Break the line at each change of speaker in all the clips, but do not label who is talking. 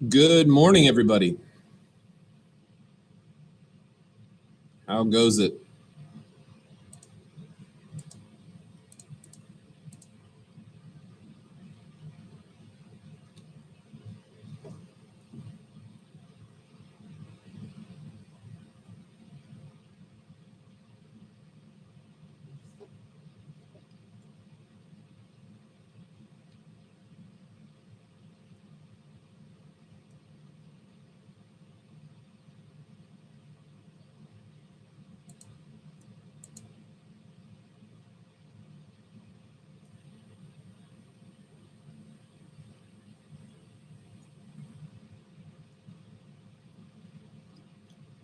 Good morning, everybody. How goes it?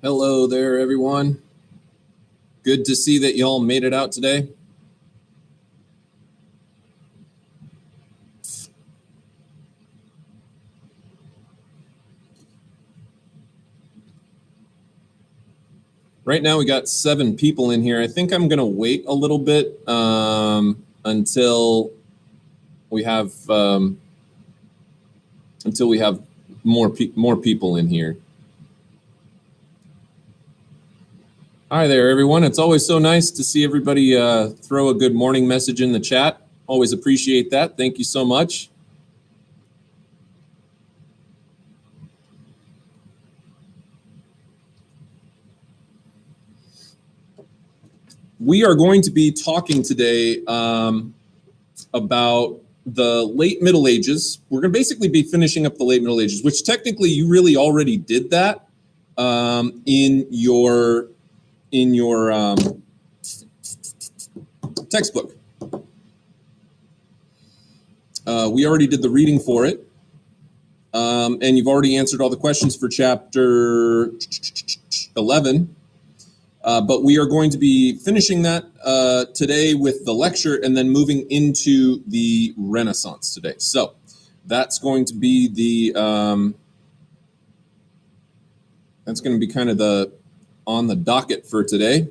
Hello there, everyone. Good to see that y'all made it out today. Right now we got 7 people in here. I think I'm gonna wait a little bit until we have more people in here. Hi there, everyone. It's always so nice to see everybody throw a good morning message in the chat. Always appreciate that. Thank you so much. We are going to be talking today about the late Middle Ages. We're going to basically be finishing up the late Middle Ages, which technically you really already did that in your textbook. We already did the reading for it, and you've already answered all the questions for chapter 11. But we are going to be finishing that today with the lecture and then moving into the Renaissance today. So that's going to be that's going to be kind of on the docket for today.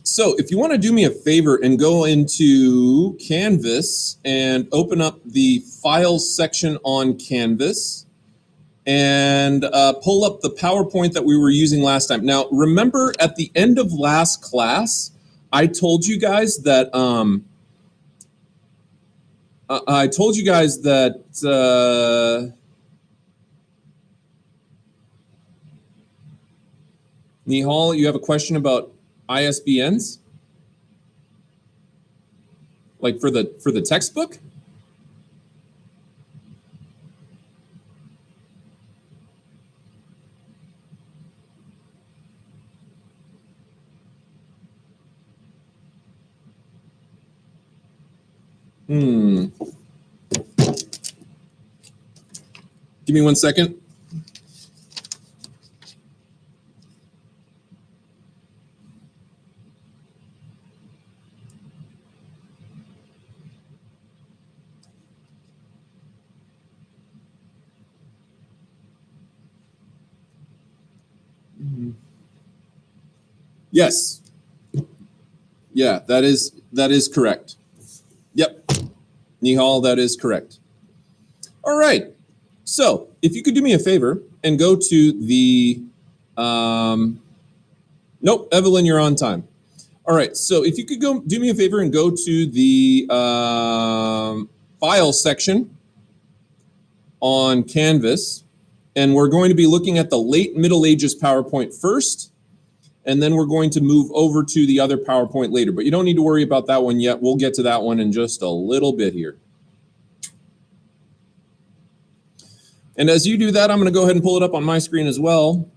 So if you want to do me a favor and go into Canvas and open up the Files section on Canvas and pull up the PowerPoint that we were using last time. Now, remember at the end of last class, I told you guys that Nihal, you have a question about ISBNs? Like for the textbook? Give me 1 second. Yes. Yeah, that is correct. Yep. Nihal, that is correct. All right. So if you could do me a favor and go to the nope, Evelyn, you're on time. All right. So if you could go do me a favor and go to the Files section on Canvas, and we're going to be looking at the late Middle Ages PowerPoint first, and then we're going to move over to the other PowerPoint later. But you don't need to worry about that one yet. We'll get to that one in just a little bit here. And as you do that, I'm going to go ahead and pull it up on my screen as well.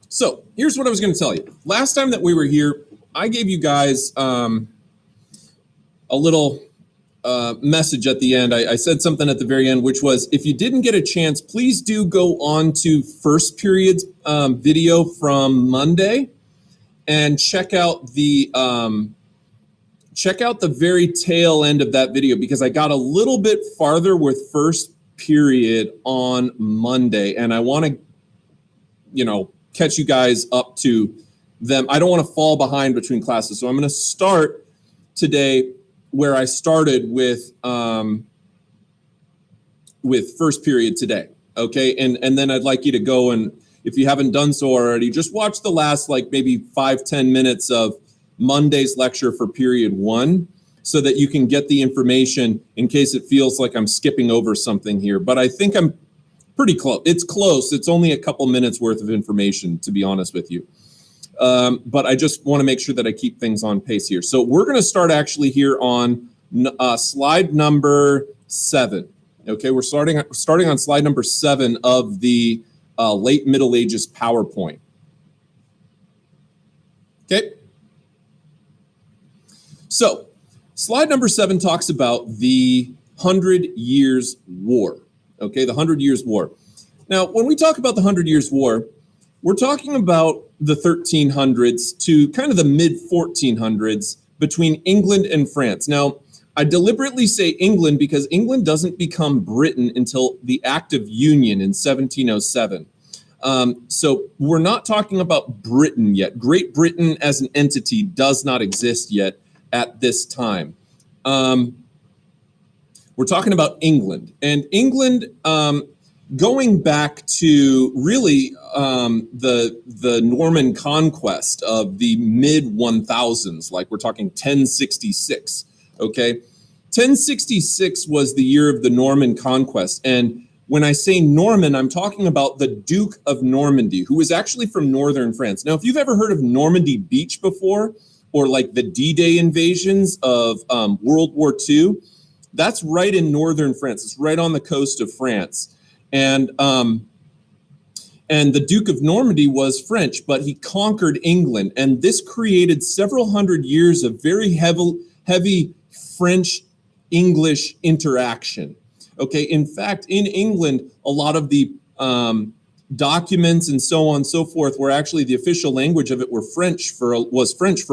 So here's what I was going to tell you. Last time that we were here, I gave you guys a little message at the end. I said something at the very end, which was, if you didn't get a chance, please do go on to first period's video from Monday and check out the check out the very tail end of that video because I got a little bit farther with first period on Monday, and I want to, catch you guys up to them. I don't want to fall behind between classes, so I'm going to start today where I started with first period today. Okay, and then I'd like you to go and, if you haven't done so already, just watch the last maybe 5-10 minutes of Monday's lecture for period 1 so that you can get the information in case it feels like I'm skipping over something here. But I think I'm pretty close. It's close. It's only a couple minutes worth of information, to be honest with you. But I just want to make sure that I keep things on pace here. So we're going to start actually here on slide number 7. Okay, we're starting on slide number 7 of the late Middle Ages PowerPoint. Okay. So, slide number 7 talks about the 100 Years' War. Okay, the 100 Years' War. Now, when we talk about the 100 Years' War, we're talking about the 1300s to kind of the mid-1400s between England and France. Now, I deliberately say England because England doesn't become Britain until the Act of Union in 1707. So we're not talking about Britain yet. Great Britain as an entity does not exist yet at this time. We're talking about England. And England, going back to really the Norman conquest of the mid-1000s, like we're talking 1066, okay? 1066 was the year of the Norman conquest. And when I say Norman, I'm talking about the Duke of Normandy, who was actually from northern France. Now, if you've ever heard of Normandy Beach before, or like the D-Day invasions of World War II, that's right in northern France. It's right on the coast of France. And the Duke of Normandy was French, but he conquered England. And this created several hundred years of very heavy French-English interaction. Okay, in fact, in England, a lot of the documents and so on and so forth were actually the official language of it was French for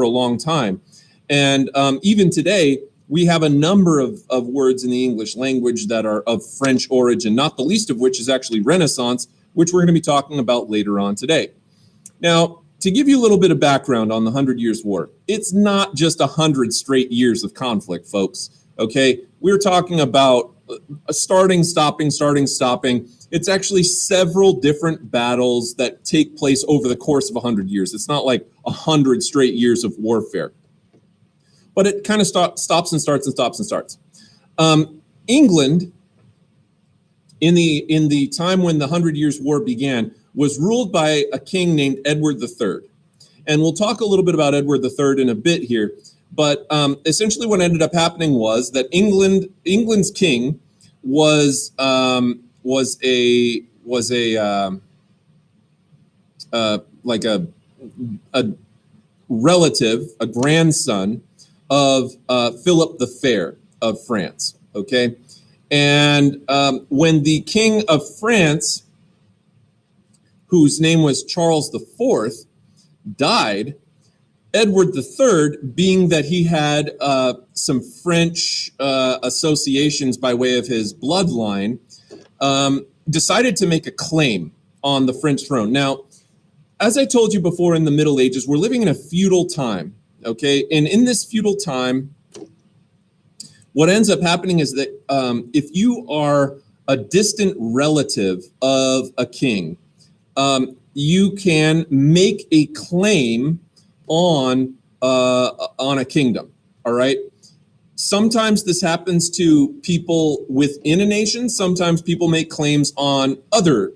a long time. And even today, we have a number of words in the English language that are of French origin, not the least of which is actually Renaissance, which we're going to be talking about later on today. Now, to give you a little bit of background on the 100 Years' War, it's not just 100 straight years of conflict, folks, okay? We're talking about starting, stopping. It's actually several different battles that take place over the course of 100 years. It's not like 100 straight years of warfare. But it kind of stops and starts. England, in the time when the 100 Years' War began, was ruled by a king named Edward III. And we'll talk a little bit about Edward III in a bit here. But essentially what ended up happening was that England's king was a relative, a grandson of Philip the Fair of France, okay? And when the king of France, whose name was Charles IV, died, Edward III, being that he had some French associations by way of his bloodline, decided to make a claim on the French throne. Now, as I told you before, in the Middle Ages, we're living in a feudal time, okay? And in this feudal time, what ends up happening is that if you are a distant relative of a king, you can make a claim on a kingdom, all right? Sometimes this happens to people within a nation. Sometimes people make claims on other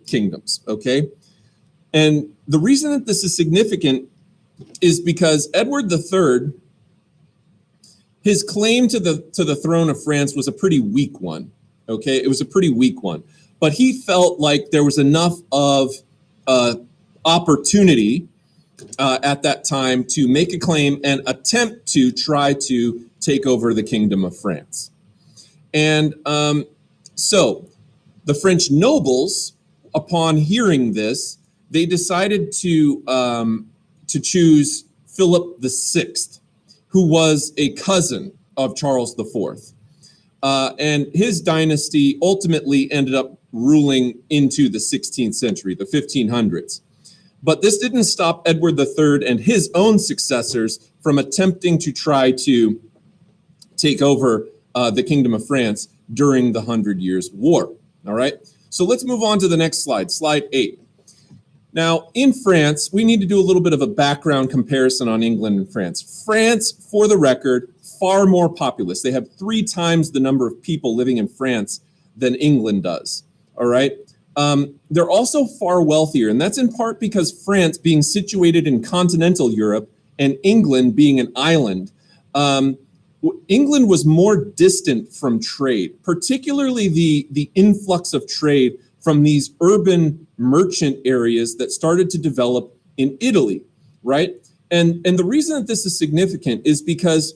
kingdoms, okay? And the reason that this is significant is because Edward III, his claim to the throne of France was a pretty weak one, okay? It was a pretty weak one. But he felt like there was enough of opportunity at that time to make a claim and attempt to try to take over the kingdom of France. And so the French nobles, upon hearing this, they decided to choose Philip VI who was a cousin of Charles IV. And his dynasty ultimately ended up ruling into the 16th century, the 1500s. But this didn't stop Edward III and his own successors from attempting to try to take over the Kingdom of France during the 100 Years' War. All right, so let's move on to the next slide, slide 8. Now, in France, we need to do a little bit of a background comparison on England and France. France, for the record, far more populous. They have 3 times the number of people living in France than England does. All right. They're also far wealthier, and that's in part because France, being situated in continental Europe and England being an island, England was more distant from trade, particularly the influx of trade from these urban merchant areas that started to develop in Italy, right? And the reason that this is significant is because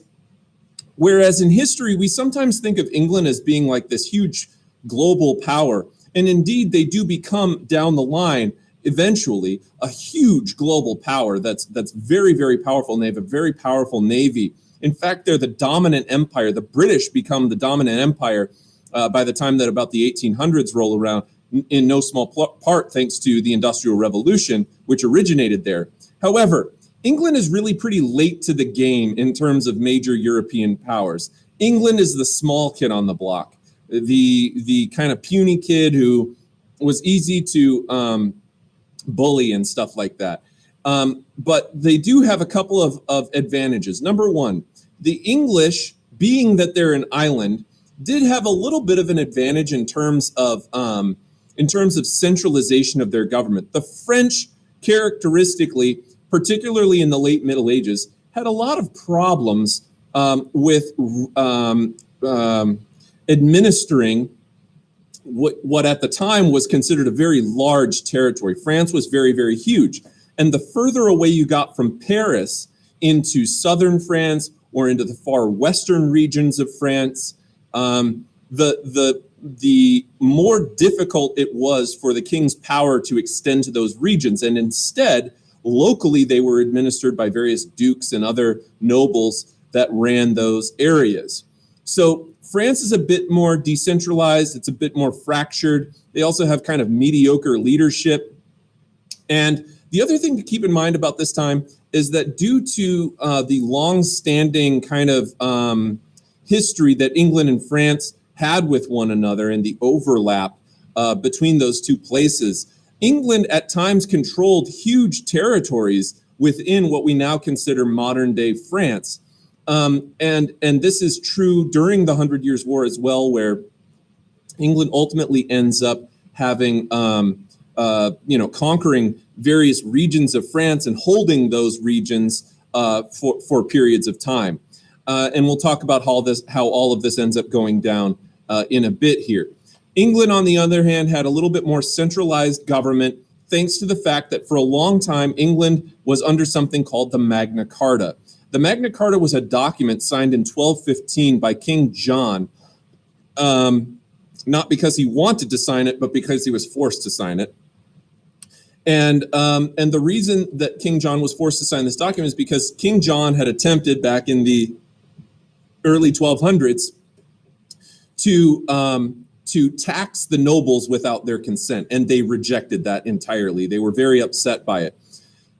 whereas in history, we sometimes think of England as being like this huge global power, and indeed they do become down the line eventually a huge global power that's very, very powerful, and they have a very powerful navy. In fact, they're the dominant empire. The British become the dominant empire by the time that about the 1800s roll around, in no small part thanks to the Industrial Revolution, which originated there. However, England is really pretty late to the game in terms of major European powers. England is the small kid on the block, the kind of puny kid who was easy to bully and stuff like that. But they do have a couple of advantages. Number one, the English, being that they're an island, did have a little bit of an advantage in terms of centralization of their government. The French, characteristically, particularly in the late Middle Ages, had a lot of problems with administering what at the time was considered a very large territory. France was very, very huge. And the further away you got from Paris into southern France or into the far western regions of France, the more difficult it was for the king's power to extend to those regions. And instead, locally, they were administered by various dukes and other nobles that ran those areas. So France is a bit more decentralized. It's a bit more fractured. They also have kind of mediocre leadership. And the other thing to keep in mind about this time is that due to the long-standing kind of history that England and France had with one another and the overlap between those two places, England at times controlled huge territories within what we now consider modern-day France. And this is true during the 100 Years' War as well, where England ultimately ends up having, conquering various regions of France and holding those regions for periods of time. And we'll talk about how all of this ends up going down in a bit here. England, on the other hand, had a little bit more centralized government, thanks to the fact that for a long time, England was under something called the Magna Carta. The Magna Carta was a document signed in 1215 by King John, not because he wanted to sign it, but because he was forced to sign it. And the reason that King John was forced to sign this document is because King John had attempted back in the early 1200s to tax the nobles without their consent, and they rejected that entirely. They were very upset by it.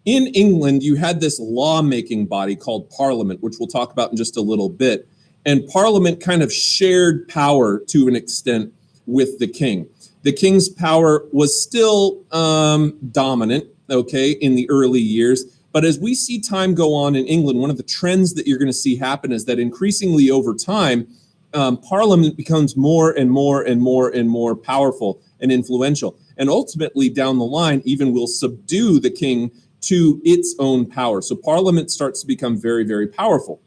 In England, you had this lawmaking body called Parliament, which we'll talk about in just a little bit. And Parliament kind of shared power to an extent with the king. The king's power was still dominant, okay, in the early years. But as we see time go on in England, one of the trends that you're going to see happen is that increasingly over time, Parliament becomes more and more and more and more powerful and influential. And ultimately, down the line, even will subdue the king to its own power. So Parliament starts to become very, very powerful.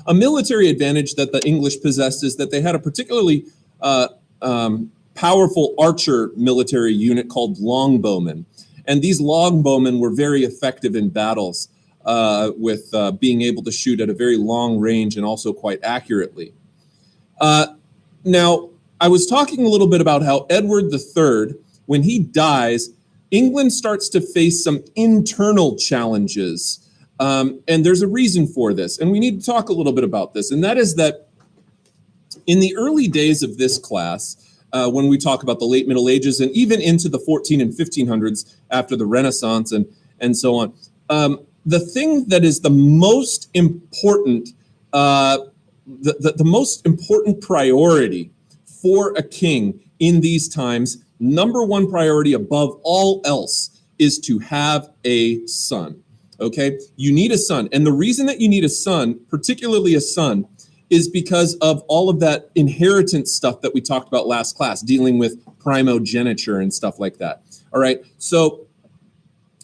A military advantage that the English possessed is that they had a particularly powerful archer military unit called longbowmen. And these longbowmen were very effective in battles with being able to shoot at a very long range and also quite accurately. Now, I was talking a little bit about how Edward III, when he dies, England starts to face some internal challenges And there's a reason for this, and we need to talk a little bit about this, and that is that in the early days of this class, when we talk about the late Middle Ages and even into the 14 and 1500s after the Renaissance and so on, the thing that is the most important, the most important priority for a king in these times, number one priority above all else, is to have a son. Okay, you need a son, and the reason that you need a son, particularly a son, is because of all of that inheritance stuff that we talked about last class, dealing with primogeniture and stuff like that. All right, so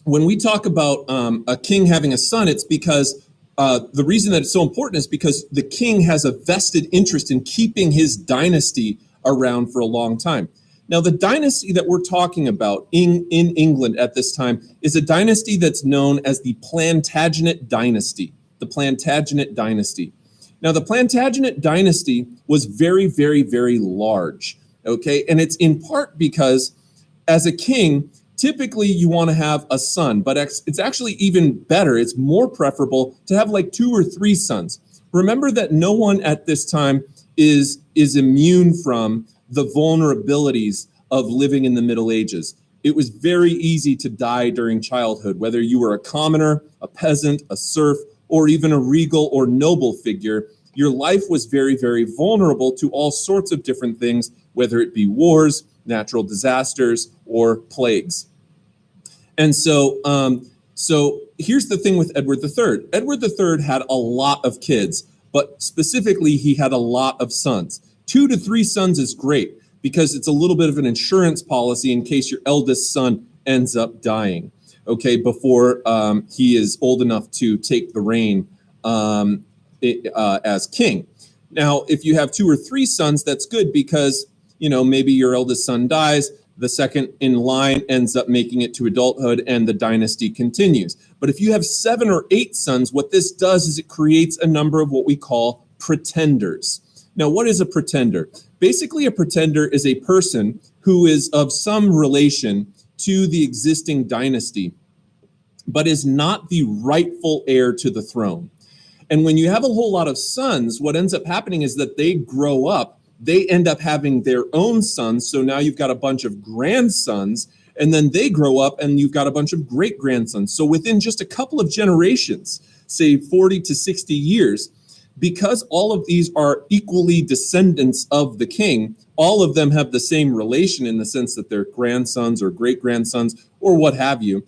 when we talk about a king having a son, it's because the reason that it's so important is because the king has a vested interest in keeping his dynasty around for a long time. Now, the dynasty that we're talking about in England at this time is a dynasty that's known as the Plantagenet dynasty. The Plantagenet dynasty. Now, the Plantagenet dynasty was very, very, very large, okay? And it's in part because as a king, typically you want to have a son, but it's actually even better. It's more preferable to have like 2 or 3 sons. Remember that no one at this time is immune from the vulnerabilities of living in the Middle Ages. It was very easy to die during childhood, whether you were a commoner, a peasant, a serf, or even a regal or noble figure. Your life was very, very vulnerable to all sorts of different things, whether it be wars, natural disasters, or plagues. And so here's the thing with Edward III. Edward III had a lot of kids, but specifically he had a lot of sons. 2 to 3 sons is great because it's a little bit of an insurance policy in case your eldest son ends up dying, okay, before he is old enough to take the reign as king. Now, if you have 2 or 3 sons, that's good because, you know, maybe your eldest son dies, the second in line ends up making it to adulthood and the dynasty continues. But if you have 7 or 8 sons, what this does is it creates a number of what we call pretenders. Now, what is a pretender? Basically, a pretender is a person who is of some relation to the existing dynasty, but is not the rightful heir to the throne. And when you have a whole lot of sons, what ends up happening is that they grow up, they end up having their own sons. So now you've got a bunch of grandsons, and then they grow up and you've got a bunch of great-grandsons. So within just a couple of generations, say 40 to 60 years, because all of these are equally descendants of the king, all of them have the same relation in the sense that they're grandsons or great-grandsons or what have you.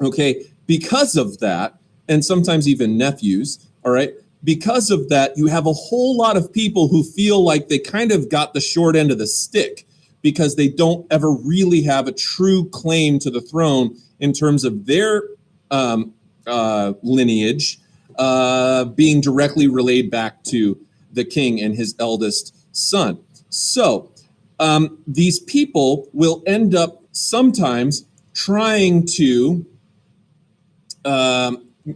Okay, because of that, and sometimes even nephews, all right, because of that, you have a whole lot of people who feel like they kind of got the short end of the stick because they don't ever really have a true claim to the throne in terms of their lineage being directly relayed back to the king and his eldest son. So these people will end up sometimes trying to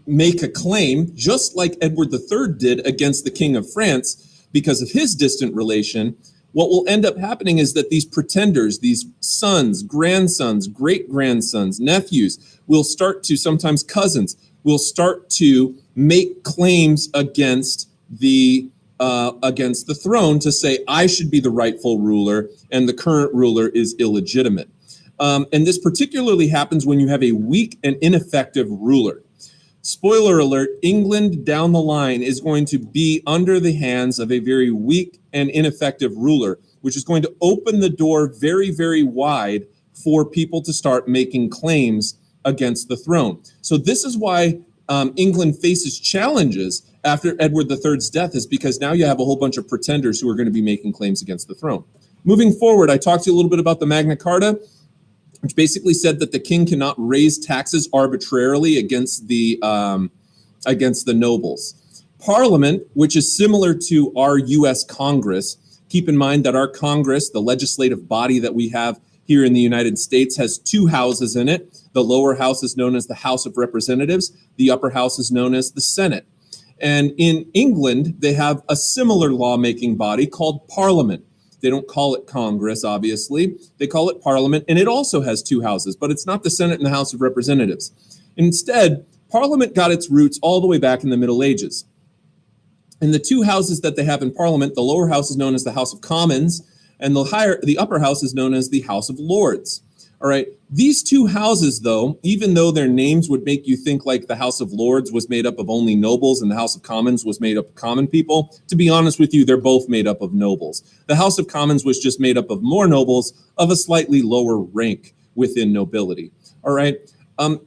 make a claim, just like Edward III did against the King of France because of his distant relation. What will end up happening is that these pretenders, these sons, grandsons, great-grandsons, nephews, will start to, sometimes cousins, will start to make claims against the throne to say, I should be the rightful ruler and the current ruler is illegitimate. And this particularly happens when you have a weak and ineffective ruler. Spoiler alert, England down the line is going to be under the hands of a very weak and ineffective ruler, which is going to open the door very, very wide for people to start making claims against the throne. So this is why England faces challenges after Edward III's death, is because now you have a whole bunch of pretenders who are going to be making claims against the throne. Moving forward, I talked to you a little bit about the Magna Carta, which basically said that the king cannot raise taxes arbitrarily against the nobles. Parliament, which is similar to our U.S. Congress, keep in mind that our Congress, the legislative body that we have here in the United States, has 2 houses in it. The lower house is known as the House of Representatives. The upper house is known as the Senate. And in England, they have a similar lawmaking body called Parliament. They don't call it Congress, obviously. They call it Parliament, and it also has 2 houses, but it's not the Senate and the House of Representatives. Instead, Parliament got its roots all the way back in the Middle Ages. And the two houses that they have in Parliament, the lower house is known as the House of Commons, and the upper house is known as the House of Lords. All right, these two houses, though, even though their names would make you think like the House of Lords was made up of only nobles and the House of Commons was made up of common people, to be honest with you, they're both made up of nobles. The House of Commons was just made up of more nobles of a slightly lower rank within nobility. All right,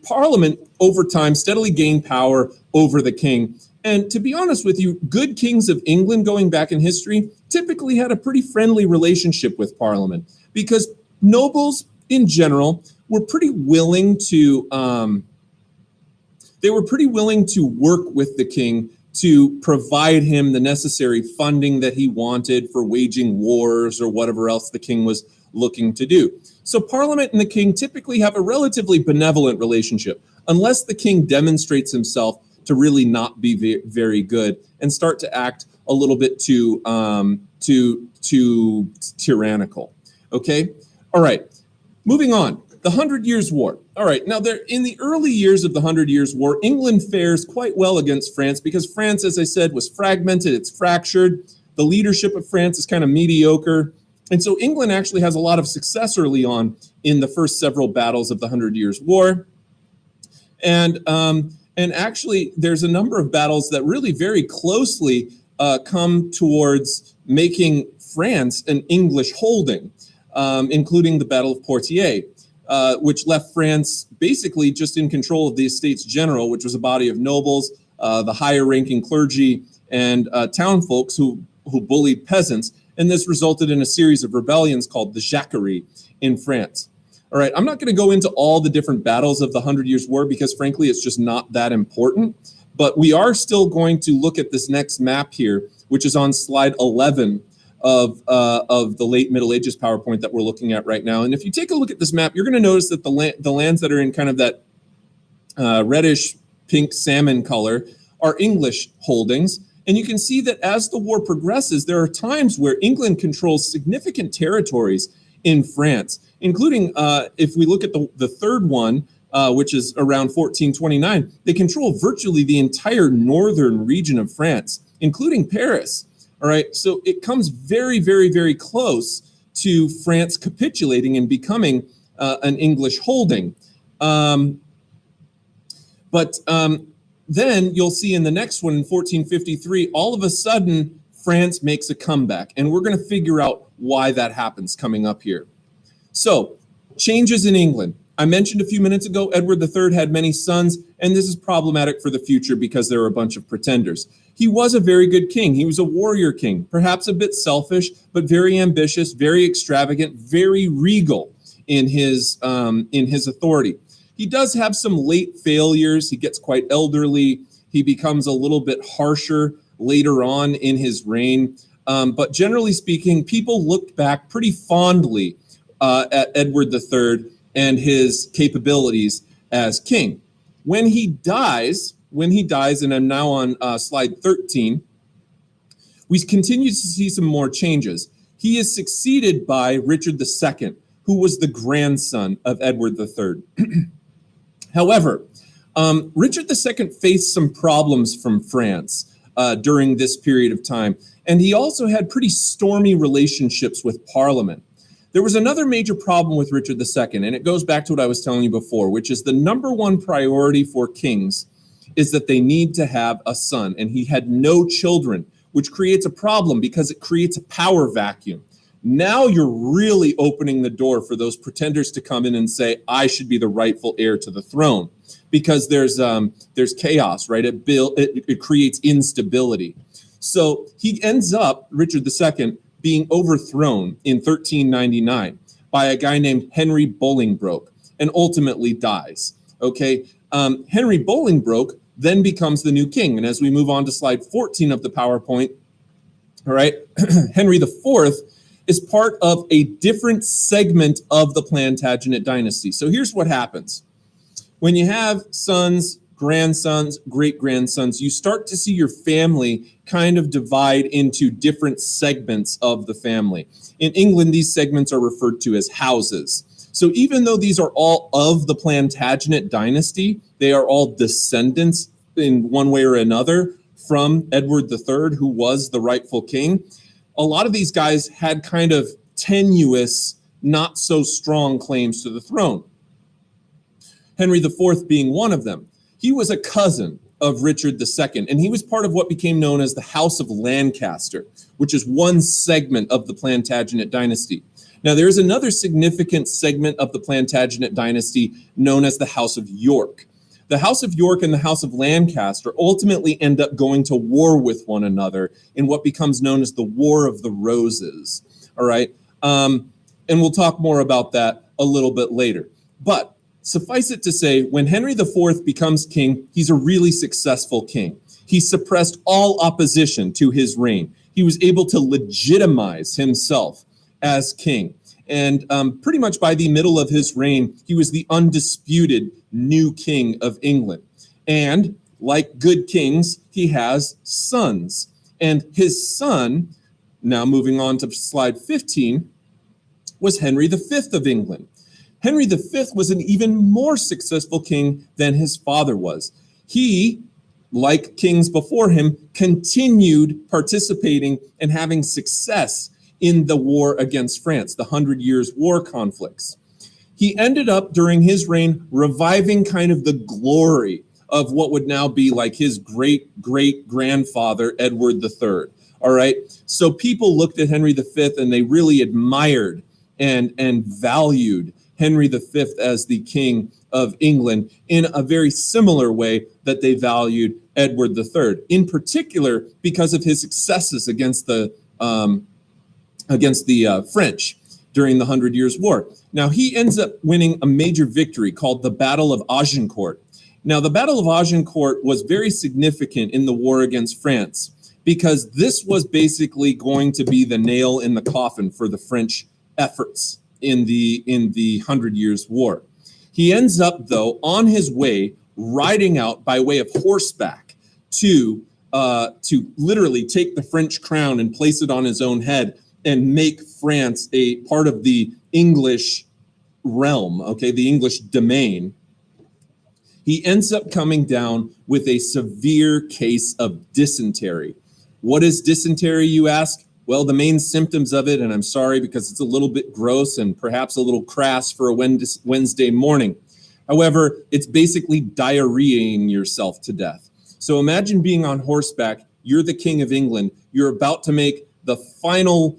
Parliament over time steadily gained power over the king. And to be honest with you, good kings of England going back in history typically had a pretty friendly relationship with Parliament, because nobles in general were pretty willing to work with the king to provide him the necessary funding that he wanted for waging wars or whatever else the king was looking to do. So Parliament and the king typically have a relatively benevolent relationship, unless the king demonstrates himself to really not be very good and start to act a little bit too tyrannical. Okay, all right. Moving on, the 100 Years' War. All right, now in the early years of the 100 Years' War, England fares quite well against France because France, as I said, was fragmented, it's fractured. The leadership of France is kind of mediocre. And so England actually has a lot of success early on in the first several battles of the 100 Years' War. And actually, there's a number of battles that really very closely come towards making France an English holding, including the Battle of Poitiers, which left France basically just in control of the Estates General, which was a body of nobles, the higher-ranking clergy, and townfolks who bullied peasants. And this resulted in a series of rebellions called the Jacquerie in France. All right, I'm not going to go into all the different battles of the 100 Years' War because, frankly, it's just not that important. But we are still going to look at this next map here, which is on slide 11 of the late Middle Ages PowerPoint that we're looking at right now. And if you take a look at this map, you're going to notice that the lands that are in kind of that reddish pink salmon color are English holdings. And you can see that as the war progresses, there are times where England controls significant territories in France, including if we look at the third one, which is around 1429, they control virtually the entire northern region of France, including Paris. All right, so it comes very, very, very close to France capitulating and becoming an English holding. Then you'll see in the next one in 1453, all of a sudden, France makes a comeback. And we're going to figure out why that happens coming up here. So, changes in England. I mentioned a few minutes ago, Edward III had many sons, and this is problematic for the future because there are a bunch of pretenders. He was a very good king. He was a warrior king, perhaps a bit selfish, but very ambitious, very extravagant, very regal in his authority. He does have some late failures. He gets quite elderly. He becomes a little bit harsher later on in his reign. But generally speaking, people looked back pretty fondly at Edward III and his capabilities as king. When he dies, and I'm now on slide 13, we continue to see some more changes. He is succeeded by Richard II, who was the grandson of Edward III. However, Richard II faced some problems from France during this period of time, and he also had pretty stormy relationships with Parliament. There was another major problem with Richard II, and it goes back to what I was telling you before, which is the number one priority for kings is that they need to have a son, and he had no children, which creates a problem because it creates a power vacuum. Now you're really opening the door for those pretenders to come in and say, I should be the rightful heir to the throne, because there's chaos, right? It creates instability. So he ends up, Richard II, being overthrown in 1399 by a guy named Henry Bolingbroke and ultimately dies. Okay, Henry Bolingbroke then becomes the new king. And as we move on to slide 14 of the PowerPoint, all right, Henry IV is part of a different segment of the Plantagenet dynasty. So here's what happens. When you have sons, grandsons, great-grandsons, you start to see your family kind of divide into different segments of the family. In England, these segments are referred to as houses. So even though these are all of the Plantagenet dynasty, they are all descendants in one way or another from Edward III, who was the rightful king. A lot of these guys had kind of tenuous, not so strong claims to the throne. Henry IV being one of them. He was a cousin of Richard II, and he was part of what became known as the House of Lancaster, which is one segment of the Plantagenet dynasty. Now, there is another significant segment of the Plantagenet dynasty known as the House of York. The House of York and the House of Lancaster ultimately end up going to war with one another in what becomes known as the War of the Roses. All right. And we'll talk more about that a little bit later. But suffice it to say, when Henry IV becomes king, he's a really successful king. He suppressed all opposition to his reign. He was able to legitimize himself as king. And pretty much by the middle of his reign, he was the undisputed new king of England. And like good kings, he has sons. And his son, now moving on to slide 15, was Henry V of England. Henry V was an even more successful king than his father was. He, like kings before him, continued participating and having success in the war against France, the 100 Years' War conflicts. He ended up, during his reign, reviving kind of the glory of what would now be like his great-great-grandfather, Edward III. All right? So people looked at Henry V and they really admired and valued Henry V as the king of England in a very similar way that they valued Edward III, in particular because of his successes against the French during the 100 Years' War. Now, he ends up winning a major victory called the Battle of Agincourt. Now, the Battle of Agincourt was very significant in the war against France because this was basically going to be the nail in the coffin for the French efforts in the 100 Years' War. He ends up, though, on his way, riding out by way of horseback to literally take the French crown and place it on his own head and make France a part of the English realm, okay, the English domain. He ends up coming down with a severe case of dysentery. What is dysentery, you ask? Well, the main symptoms of it, and I'm sorry because it's a little bit gross and perhaps a little crass for a Wednesday morning. However, it's basically diarrheaing yourself to death. So imagine being on horseback. You're the king of England. You're about to make the final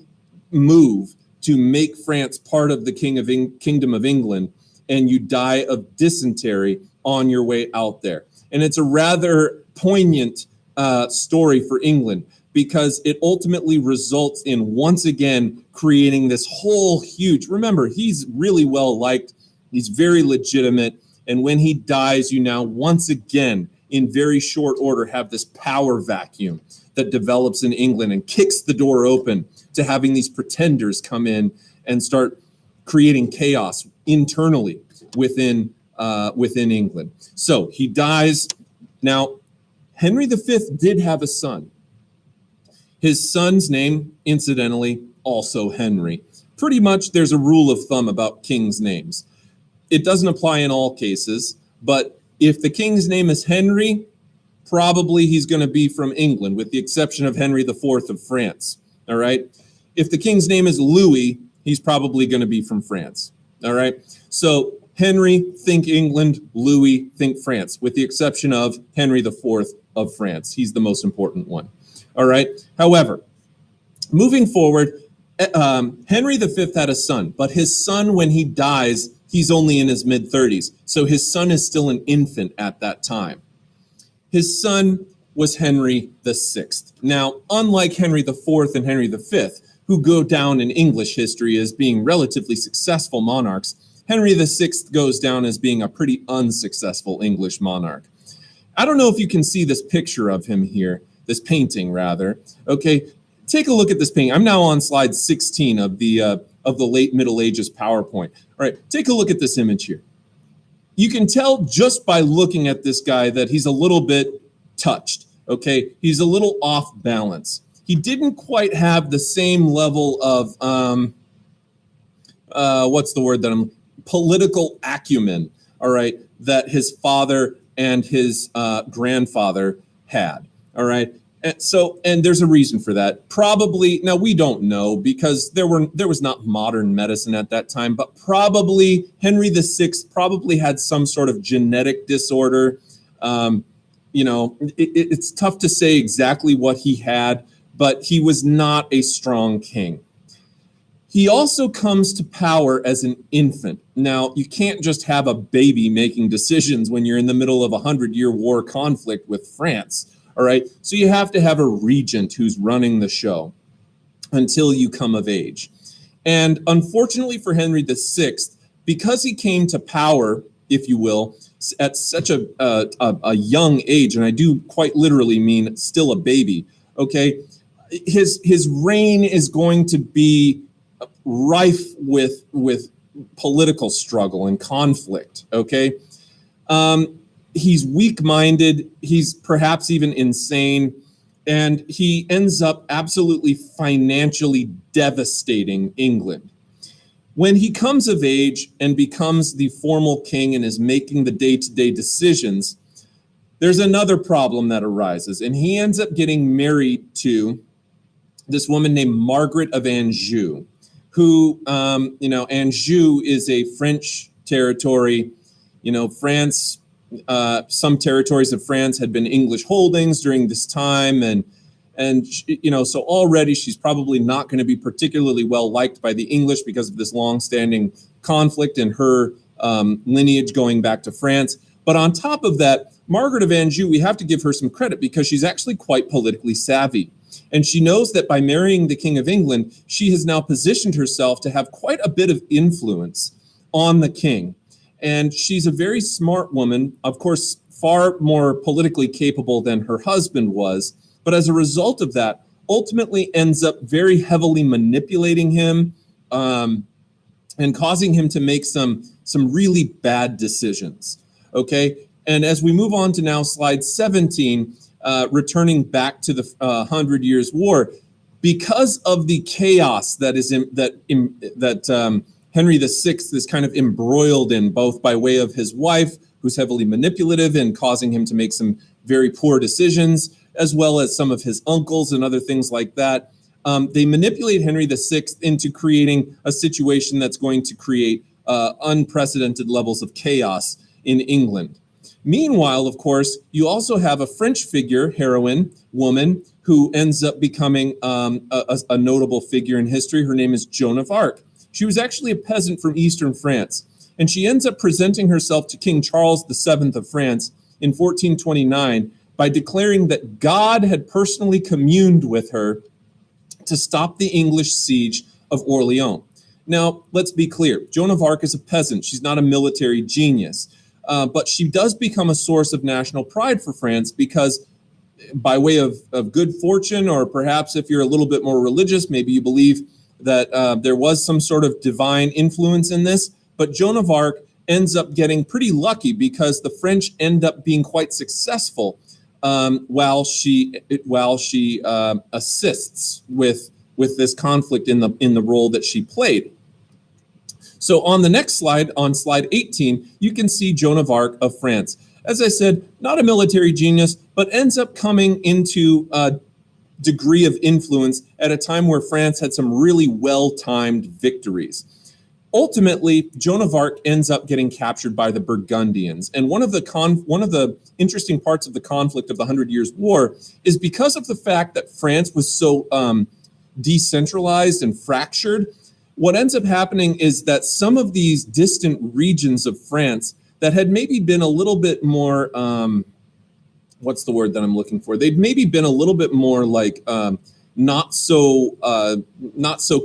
move to make France part of the Kingdom of England, and you die of dysentery on your way out there. And it's a rather poignant story for England because it ultimately results in, once again, creating this whole huge, remember, he's really well liked, he's very legitimate, and when he dies, you now once again, in very short order, have this power vacuum that develops in England and kicks the door open to having these pretenders come in and start creating chaos internally within England. So he dies. Now, Henry V did have a son. His son's name, incidentally, also Henry. Pretty much there's a rule of thumb about kings' names. It doesn't apply in all cases, but if the king's name is Henry, probably he's going to be from England, with the exception of Henry IV of France. All right? If the king's name is Louis, he's probably going to be from France. All right? So Henry, think England. Louis, think France, with the exception of Henry IV of France. He's the most important one. All right? However, moving forward, Henry V had a son, but his son, when he dies, he's only in his mid-30s. So his son is still an infant at that time. His son was Henry VI. Now, unlike Henry IV and Henry V, who go down in English history as being relatively successful monarchs, Henry VI goes down as being a pretty unsuccessful English monarch. I don't know if you can see this picture of him here, this painting rather. Okay, take a look at this painting. I'm now on slide 16 of the late Middle Ages PowerPoint. All right, take a look at this image here. You can tell just by looking at this guy that he's a little bit touched, okay? He's a little off balance. He didn't quite have the same level of, what's the word that I'm, political acumen, all right, that his father and his grandfather had, all right. And there's a reason for that. Probably, now we don't know because there was not modern medicine at that time, but probably Henry VI probably had some sort of genetic disorder. It's tough to say exactly what he had, but he was not a strong king. He also comes to power as an infant. Now, you can't just have a baby making decisions when you're in the middle of a 100-year war conflict with France, all right? So you have to have a regent who's running the show until you come of age. And unfortunately for Henry VI, because he came to power, if you will, at such a young age, and I do quite literally mean still a baby, okay, his reign is going to be rife with political struggle and conflict, okay? He's weak-minded, he's perhaps even insane, and he ends up absolutely financially devastating England. When he comes of age and becomes the formal king and is making the day-to-day decisions, there's another problem that arises, and he ends up getting married to this woman named Margaret of Anjou, who, Anjou is a French territory. France, some territories of France had been English holdings during this time, so already she's probably not going to be particularly well liked by the English because of this long-standing conflict and her lineage going back to France. But on top of that, Margaret of Anjou, we have to give her some credit because she's actually quite politically savvy. And she knows that by marrying the King of England, she has now positioned herself to have quite a bit of influence on the king. And she's a very smart woman, of course, far more politically capable than her husband was. But as a result of that, ultimately ends up very heavily manipulating him and causing him to make some really bad decisions. Okay, and as we move on to now slide 17, returning back to the 100 Years' War, because of the chaos that Henry VI is kind of embroiled in, both by way of his wife, who's heavily manipulative and causing him to make some very poor decisions, as well as some of his uncles and other things like that. They manipulate Henry VI into creating a situation that's going to create unprecedented levels of chaos in England. Meanwhile, of course, you also have a French figure, heroine, woman, who ends up becoming a notable figure in history. Her name is Joan of Arc. She was actually a peasant from eastern France, and she ends up presenting herself to King Charles VII of France in 1429 by declaring that God had personally communed with her to stop the English siege of Orleans. Now, let's be clear. Joan of Arc is a peasant. She's not a military genius. But she does become a source of national pride for France because by way of good fortune, or perhaps if you're a little bit more religious, maybe you believe that there was some sort of divine influence in this. But Joan of Arc ends up getting pretty lucky because the French end up being quite successful while she assists with this conflict in the role that she played. So on the next slide, on slide 18, you can see Joan of Arc of France. As I said, not a military genius, but ends up coming into a degree of influence at a time where France had some really well-timed victories. Ultimately, Joan of Arc ends up getting captured by the Burgundians. And one of the interesting parts of the conflict of the 100 Years' War is because of the fact that France was so decentralized and fractured. What ends up happening is that some of these distant regions of France that had maybe been a little bit more, what's the word that I'm looking for? They'd maybe been a little bit more like not so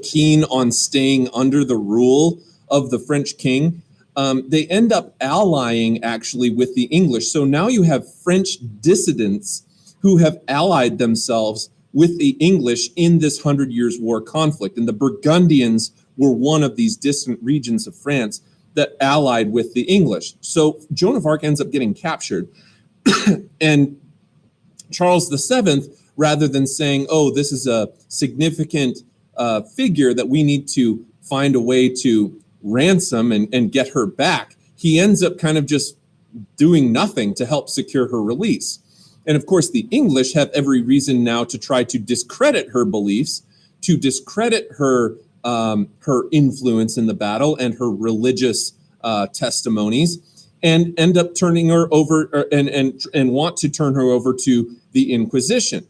keen on staying under the rule of the French king. They end up allying actually with the English. So now you have French dissidents who have allied themselves with the English in this 100 Years' War conflict. And the Burgundians were one of these distant regions of France that allied with the English. So Joan of Arc ends up getting captured. And Charles VII, rather than saying, oh, this is a significant figure that we need to find a way to ransom and get her back, he ends up kind of just doing nothing to help secure her release. And of course, the English have every reason now to try to discredit her beliefs, to discredit her influence in the battle and her religious testimonies, and end up turning her over and want to turn her over to the Inquisition.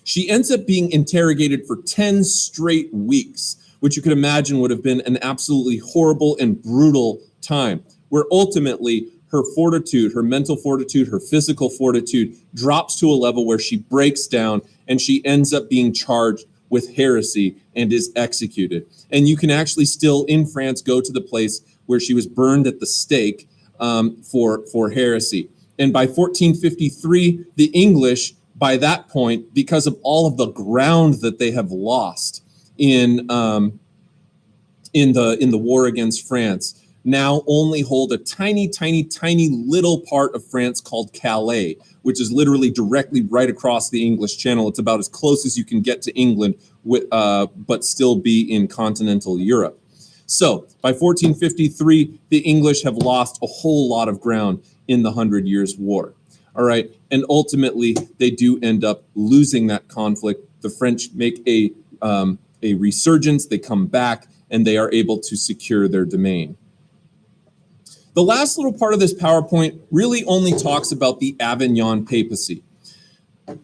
She ends up being interrogated for 10 straight weeks, which you could imagine would have been an absolutely horrible and brutal time, where ultimately her fortitude, her mental fortitude, her physical fortitude drops to a level where she breaks down and she ends up being charged with heresy and is executed. And you can actually still in France go to the place where she was burned at the stake for heresy. And by 1453, the English, by that point, because of all of the ground that they have lost in the war against France, now only hold a tiny, tiny, tiny little part of France called Calais, which is literally directly right across the English Channel. It's about as close as you can get to England, but still be in continental Europe. So by 1453, the English have lost a whole lot of ground in the 100 Years' War. All right, and ultimately they do end up losing that conflict. The French make a resurgence. They come back and they are able to secure their domain. The last little part of this PowerPoint really only talks about the Avignon papacy.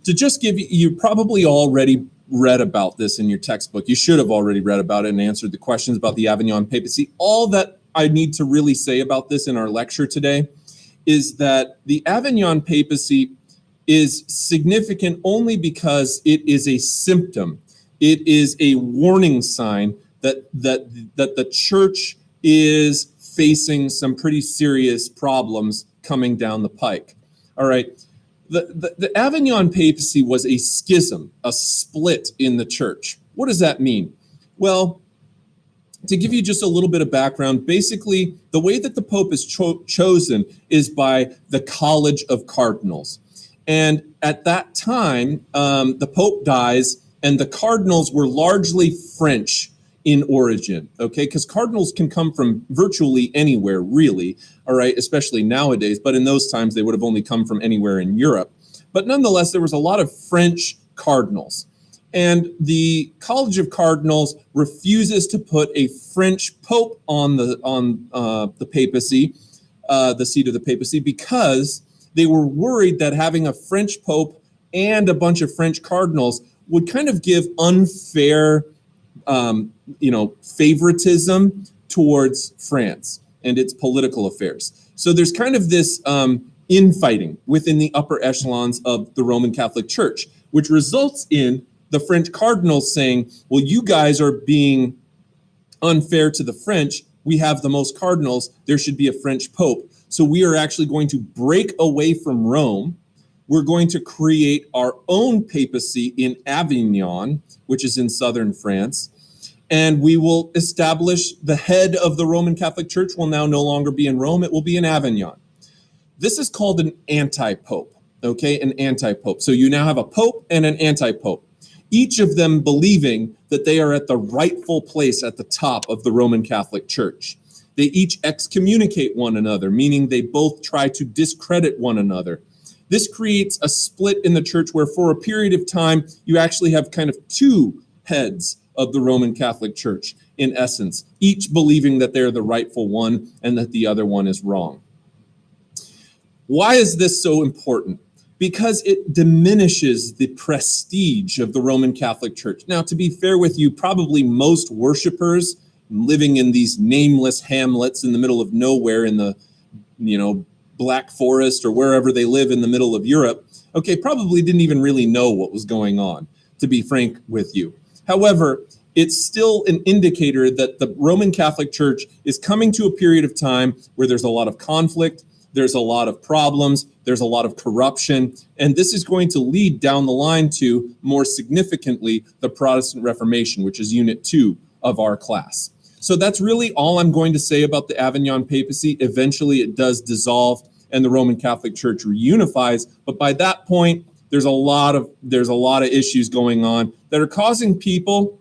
To just give you probably already read about this in your textbook. You should have already read about it and answered the questions about the Avignon papacy. All that I need to really say about this in our lecture today is that the Avignon papacy is significant only because it is a symptom. It is a warning sign that the church is facing some pretty serious problems coming down the pike. All right. The Avignon papacy was a schism, a split in the church. What does that mean? Well, to give you just a little bit of background, basically the way that the Pope is chosen is by the College of Cardinals. And at that time, the Pope dies and the cardinals were largely French in origin, okay? Because cardinals can come from virtually anywhere, really, all right, especially nowadays. But in those times, they would have only come from anywhere in Europe. But nonetheless, there was a lot of French cardinals. And the College of Cardinals refuses to put a French pope on the papacy, the seat of the papacy, because they were worried that having a French pope and a bunch of French cardinals would kind of give unfair favoritism towards France and its political affairs. So there's kind of this infighting within the upper echelons of the Roman Catholic Church, which results in the French cardinals saying, well, you guys are being unfair to the French. We have the most cardinals. There should be a French pope. So we are actually going to break away from Rome. We're going to create our own papacy in Avignon, which is in southern France. And we will establish the head of the Roman Catholic Church will now no longer be in Rome. It will be in Avignon. This is called an anti-pope, okay? An anti-pope. So you now have a pope and an anti-pope, each of them believing that they are at the rightful place at the top of the Roman Catholic Church. They each excommunicate one another, meaning they both try to discredit one another. This creates a split in the church where for a period of time, you actually have kind of two heads of the Roman Catholic Church, in essence, each believing that they're the rightful one and that the other one is wrong. Why is this so important? Because it diminishes the prestige of the Roman Catholic Church. Now, to be fair with you, probably most worshipers living in these nameless hamlets in the middle of nowhere in the, Black Forest or wherever they live in the middle of Europe, okay, probably didn't even really know what was going on, to be frank with you. However, it's still an indicator that the Roman Catholic Church is coming to a period of time where there's a lot of conflict, there's a lot of problems, there's a lot of corruption, and this is going to lead down the line to, more significantly, the Protestant Reformation, which is Unit 2 of our class. So that's really all I'm going to say about the Avignon papacy. Eventually it does dissolve and the Roman Catholic Church reunifies, but by that point, there's a lot of issues going on that are causing people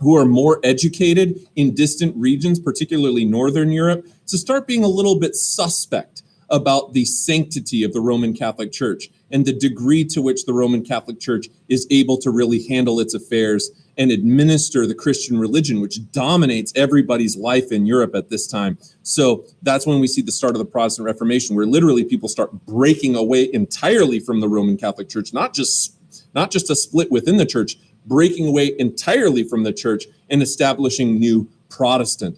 who are more educated in distant regions, particularly Northern Europe, to start being a little bit suspect about the sanctity of the Roman Catholic Church and the degree to which the Roman Catholic Church is able to really handle its affairs and administer the Christian religion, which dominates everybody's life in Europe at this time. So that's when we see the start of the Protestant Reformation, where literally people start breaking away entirely from the Roman Catholic Church, not just a split within the church, breaking away entirely from the church and establishing new Protestant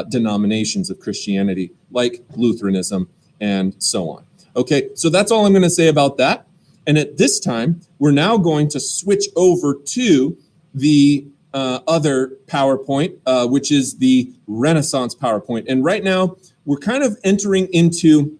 denominations of Christianity, like Lutheranism and so on. Okay, so that's all I'm going to say about that. And at this time, we're now going to switch over to the other PowerPoint, which is the Renaissance PowerPoint. And right now, we're kind of entering into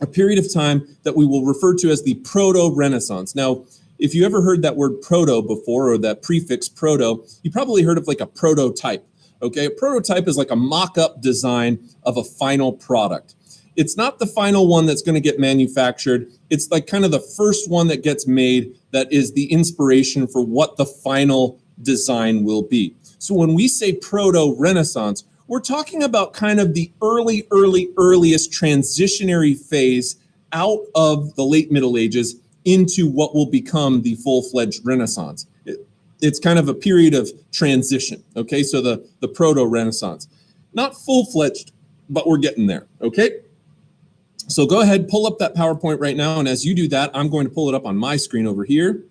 a period of time that we will refer to as the Proto-Renaissance. Now, if you ever heard that word proto before, or that prefix proto, you probably heard of like a prototype. Okay, a prototype is like a mock-up design of a final product. It's not the final one that's going to get manufactured. It's like kind of the first one that gets made that is the inspiration for what the final design will be. So when we say proto-Renaissance, we're talking about kind of the earliest transitionary phase out of the late Middle Ages into what will become the full-fledged Renaissance. It's kind of a period of transition, okay? So the proto-Renaissance. Not full-fledged, but we're getting there, okay? So go ahead, pull up that PowerPoint right now, and as you do that, I'm going to pull it up on my screen over here.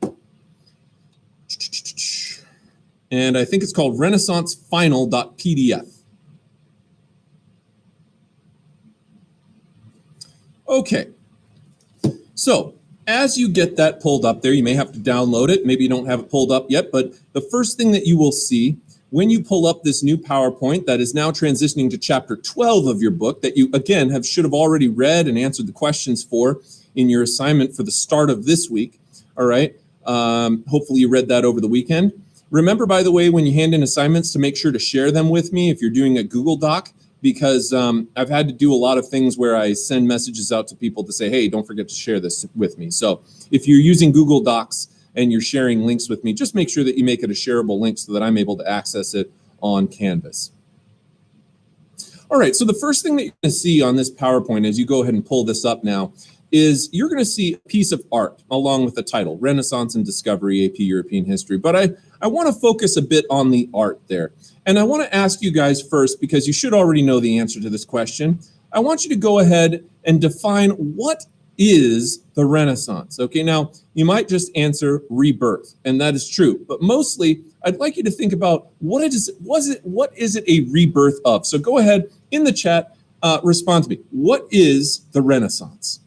And I think it's called renaissancefinal.pdf. Okay, so as you get that pulled up there, you may have to download it. Maybe you don't have it pulled up yet, but the first thing that you will see when you pull up this new PowerPoint that is now transitioning to chapter 12 of your book that you, again, should have already read and answered the questions for in your assignment for the start of this week, all right? Hopefully you read that over the weekend. Remember, by the way, when you hand in assignments to make sure to share them with me if you're doing a Google Doc, because I've had to do a lot of things where I send messages out to people to say, hey, don't forget to share this with me. So if you're using Google Docs and you're sharing links with me, just make sure that you make it a shareable link so that I'm able to access it on Canvas. All right, so the first thing that you're going to see on this PowerPoint as you go ahead and pull this up now is you're going to see a piece of art along with the title, Renaissance and Discovery, AP European History. But I want to focus a bit on the art there. And I want to ask you guys first, because you should already know the answer to this question, I want you to go ahead and define what is the Renaissance. Okay, now you might just answer rebirth, and that is true. But mostly, I'd like you to think about what is it a rebirth of? So go ahead in the chat, respond to me. What is the Renaissance?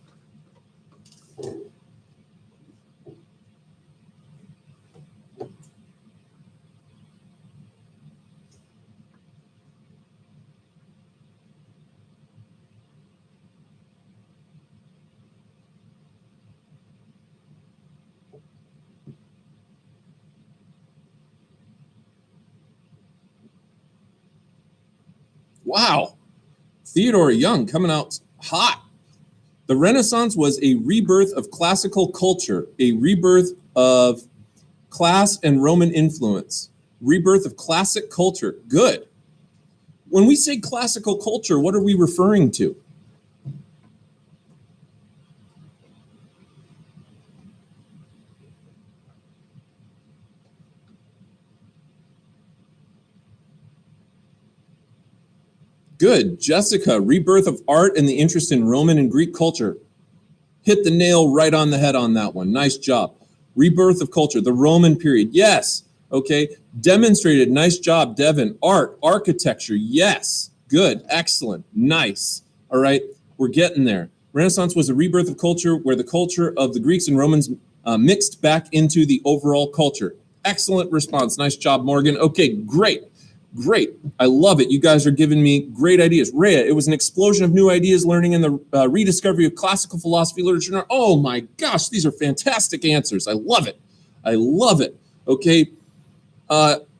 Wow, Theodore Young coming out hot. The Renaissance was a rebirth of classical culture, a rebirth of class and Roman influence, rebirth of classic culture. Good. When we say classical culture, what are we referring to? Good. Jessica, rebirth of art and the interest in Roman and Greek culture. Hit the nail right on the head on that one. Nice job. Rebirth of culture, the Roman period. Yes. Okay. Demonstrated. Nice job, Devin. Art, architecture. Yes. Good. Excellent. Nice. All right. We're getting there. Renaissance was a rebirth of culture where the culture of the Greeks and Romans mixed back into the overall culture. Excellent response. Nice job, Morgan. Okay, great. Great. I love it. You guys are giving me great ideas. Rhea, it was an explosion of new ideas, learning in the rediscovery of classical philosophy, literature. Oh my gosh, these are fantastic answers. I love it. I love it. Okay.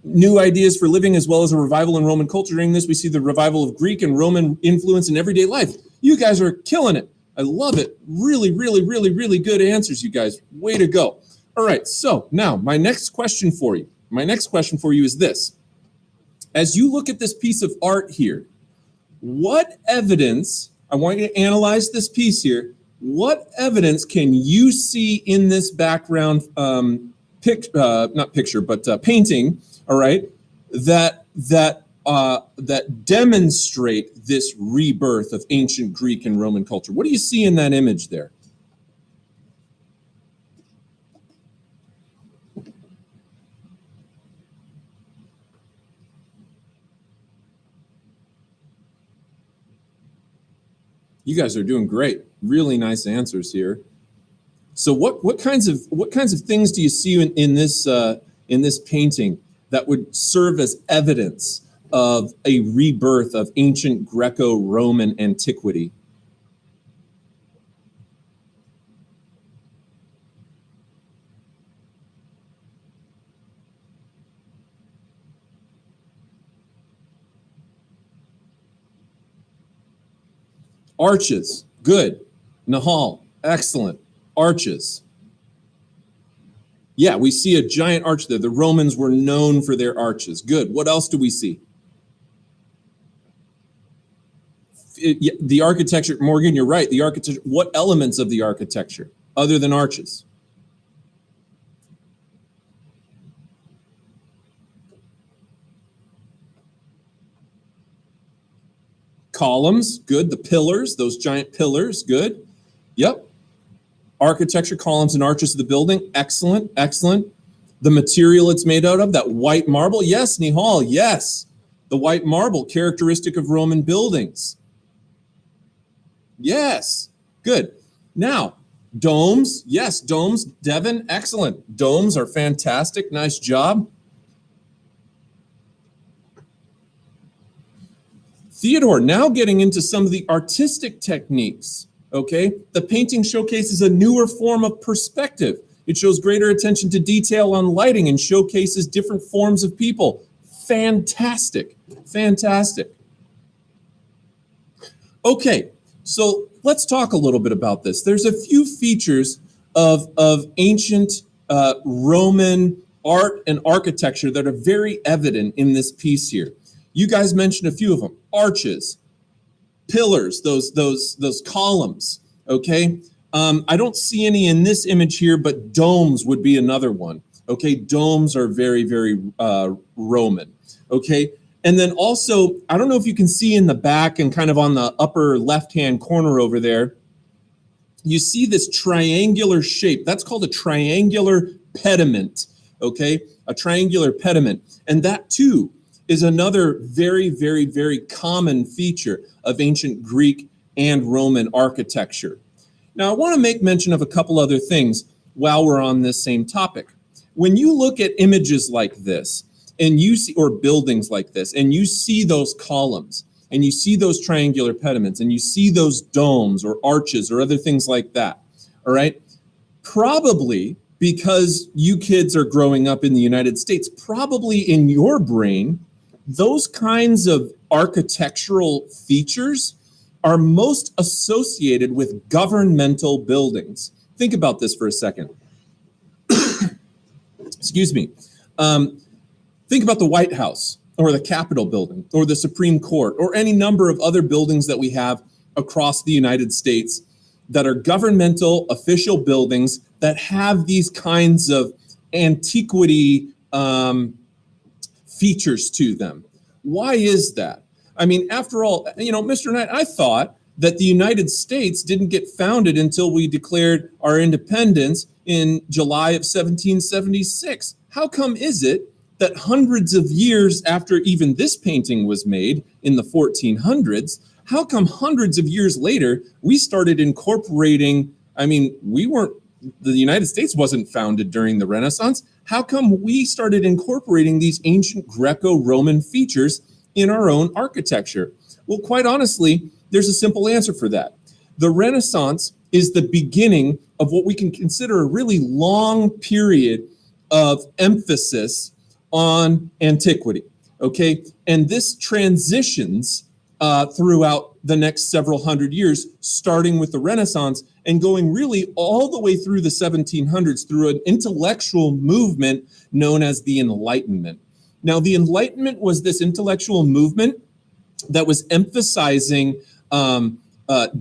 New ideas for living as well as a revival in Roman culture. During this, we see the revival of Greek and Roman influence in everyday life. You guys are killing it. I love it. Really, really, really, really good answers, you guys. Way to go. All right. So now my next question for you is this. as you look at this piece of art here, what evidence, I want you to analyze this piece here, what evidence can you see in this background painting, all right, that demonstrate this rebirth of ancient Greek and Roman culture? What do you see in that image there? You guys are doing great. Really nice answers here. So what kinds of things do you see in this painting that would serve as evidence of a rebirth of ancient Greco-Roman antiquity? Arches, good. Nahal, excellent. Arches. Yeah, we see a giant arch there. The Romans were known for their arches. Good. What else do we see? The architecture, Morgan, you're right. The architecture, what elements of the architecture other than arches? Columns, good. The pillars, those giant pillars, good. Yep. Architecture, columns, and arches of the building, excellent, excellent. The material it's made out of, that white marble, yes, Nihal, yes. The white marble, characteristic of Roman buildings. Yes, good. Now, domes, yes, domes, Devin, excellent. Domes are fantastic, nice job. Theodore, now getting into some of the artistic techniques, okay? The painting showcases a newer form of perspective. It shows greater attention to detail on lighting and showcases different forms of people. Fantastic, fantastic. Okay, so let's talk a little bit about this. There's a few features of ancient Roman art and architecture that are very evident in this piece here. You guys mentioned a few of them. Arches, pillars, those columns, okay? I don't see any in this image here, but domes would be another one, okay? Domes are very, very Roman, okay? And then also, I don't know if you can see in the back and kind of on the upper left-hand corner over there, you see this triangular shape. That's called a triangular pediment, okay? A triangular pediment. And that too is another very, very, very common feature of ancient Greek and Roman architecture. Now, I want to make mention of a couple other things while we're on this same topic. When you look at images like this, and you see, or buildings like this, and you see those columns, and you see those triangular pediments, and you see those domes or arches or other things like that, all right? Probably because you kids are growing up in the United States, probably in your brain, those kinds of architectural features are most associated with governmental buildings. Think about this for a second. Excuse me. Think about the White House or the Capitol building or the Supreme Court or any number of other buildings that we have across the United States that are governmental official buildings that have these kinds of antiquity features to them. Why is that? I mean, after all, you know, Mr. Knight, I thought that the United States didn't get founded until we declared our independence in July of 1776. How come is it that hundreds of years after even this painting was made in the 1400s, how come hundreds of years later we started incorporating, I mean, the United States wasn't founded during the Renaissance. How come we started incorporating these ancient Greco-Roman features in our own architecture? Well, quite honestly, there's a simple answer for that. The Renaissance is the beginning of what we can consider a really long period of emphasis on antiquity, okay? And this transitions throughout the next several hundred years, starting with the Renaissance and going really all the way through the 1700s through an intellectual movement known as the Enlightenment. Now, the Enlightenment was this intellectual movement that was emphasizing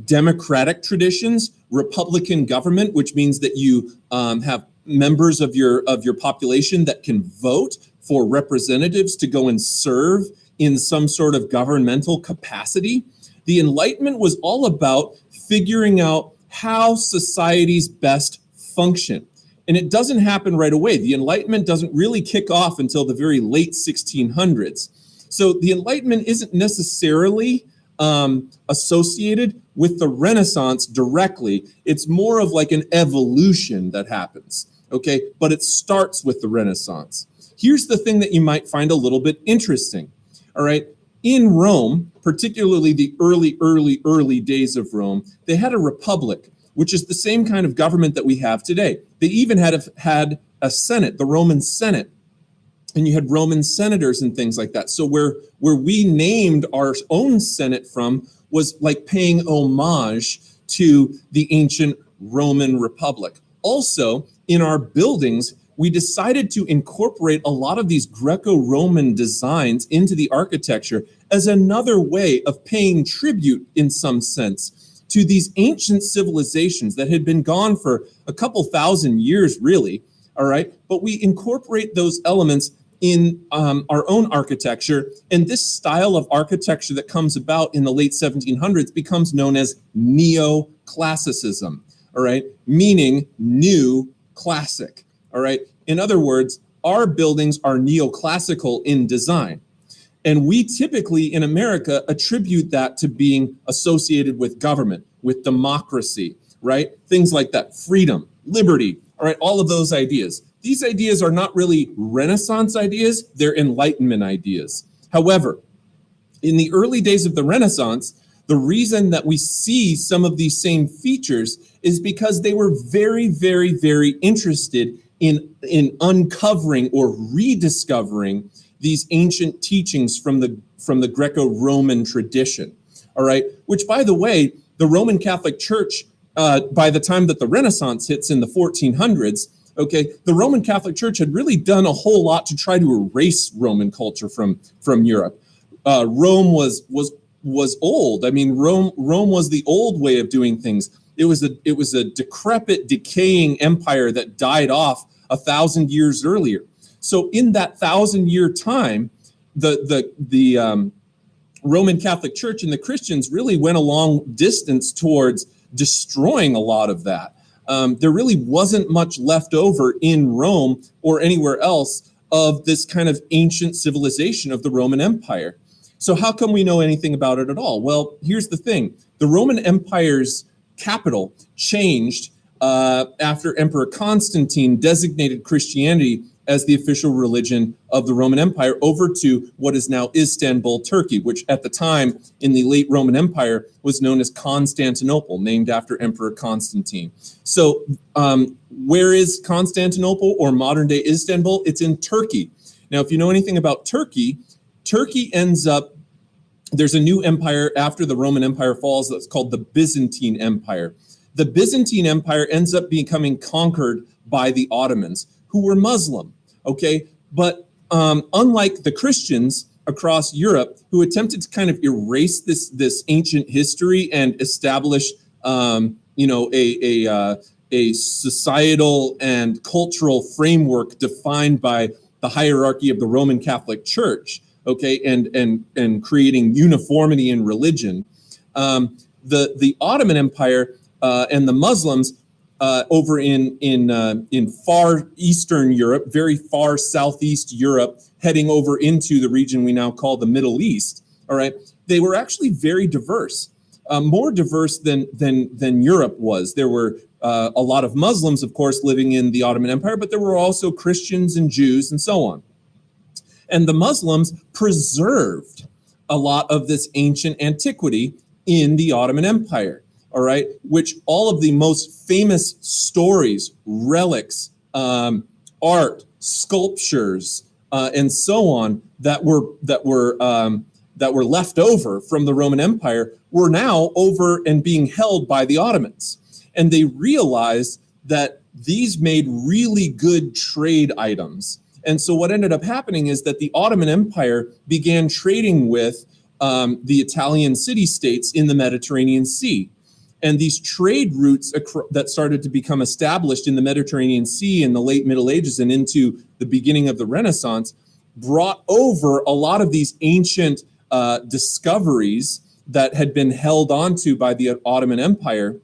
democratic traditions, republican government, which means that you have members of your population that can vote for representatives to go and serve in some sort of governmental capacity. The Enlightenment was all about figuring out how societies best function. And it doesn't happen right away. The Enlightenment doesn't really kick off until the very late 1600s. So the Enlightenment isn't necessarily associated with the Renaissance directly. It's more of like an evolution that happens, okay? But it starts with the Renaissance. Here's the thing that you might find a little bit interesting, all right? In Rome, particularly the early days of Rome, they had a republic, which is the same kind of government that we have today. They even had a Senate, the Roman Senate, and you had Roman senators and things like that. So where we named our own Senate from was like paying homage to the ancient Roman Republic. Also, in our buildings, we decided to incorporate a lot of these Greco-Roman designs into the architecture as another way of paying tribute, in some sense, to these ancient civilizations that had been gone for a couple thousand years, really, all right? But we incorporate those elements in our own architecture, and this style of architecture that comes about in the late 1700s becomes known as neoclassicism, all right? Meaning new classic, all right? In other words, our buildings are neoclassical in design. And we typically in America attribute that to being associated with government, with democracy, right? Things like that, freedom, liberty, all right, all of those ideas. These ideas are not really Renaissance ideas, they're Enlightenment ideas. However, in the early days of the Renaissance, the reason that we see some of these same features is because they were very, very, very interested in uncovering or rediscovering these ancient teachings from the Greco-Roman tradition, all right? Which, by the way, the Roman Catholic Church, by the time that the Renaissance hits in the 1400s, okay, the Roman Catholic Church had really done a whole lot to try to erase Roman culture from Europe. Rome was old. I mean, Rome was the old way of doing things. It was a decrepit, decaying empire that died off 1,000 years earlier. So in that 1,000-year time, the Roman Catholic Church and the Christians really went a long distance towards destroying a lot of that. There really wasn't much left over in Rome or anywhere else of this kind of ancient civilization of the Roman Empire. So how come we know anything about it at all? Well, here's the thing. The Roman Empire's capital changed after Emperor Constantine designated Christianity as the official religion of the Roman Empire over to what is now Istanbul, Turkey, which at the time in the late Roman Empire was known as Constantinople, named after Emperor Constantine. So where is Constantinople or modern day Istanbul? It's in Turkey. Now, if you know anything about Turkey, Turkey ends up, there's a new empire after the Roman Empire falls that's called the Byzantine Empire. The Byzantine Empire ends up becoming conquered by the Ottomans, who were Muslim, okay? But unlike the Christians across Europe, who attempted to kind of erase this ancient history and establish, a societal and cultural framework defined by the hierarchy of the Roman Catholic Church, okay, and creating uniformity in religion, the Ottoman Empire and the Muslims over in far Eastern Europe, very far Southeast Europe, heading over into the region we now call the Middle East. All right, they were actually very diverse, more diverse than Europe was. There were a lot of Muslims, of course, living in the Ottoman Empire, but there were also Christians and Jews and so on. And the Muslims preserved a lot of this ancient antiquity in the Ottoman Empire. All right, which all of the most famous stories, relics, art, sculptures, and so on that were left over from the Roman Empire were now over and being held by the Ottomans, and they realized that these made really good trade items, And so what ended up happening is that the Ottoman Empire began trading with the Italian city-states in the Mediterranean Sea. And these trade routes that started to become established in the Mediterranean Sea in the late Middle Ages and into the beginning of the Renaissance brought over a lot of these ancient discoveries that had been held onto by the Ottoman Empire,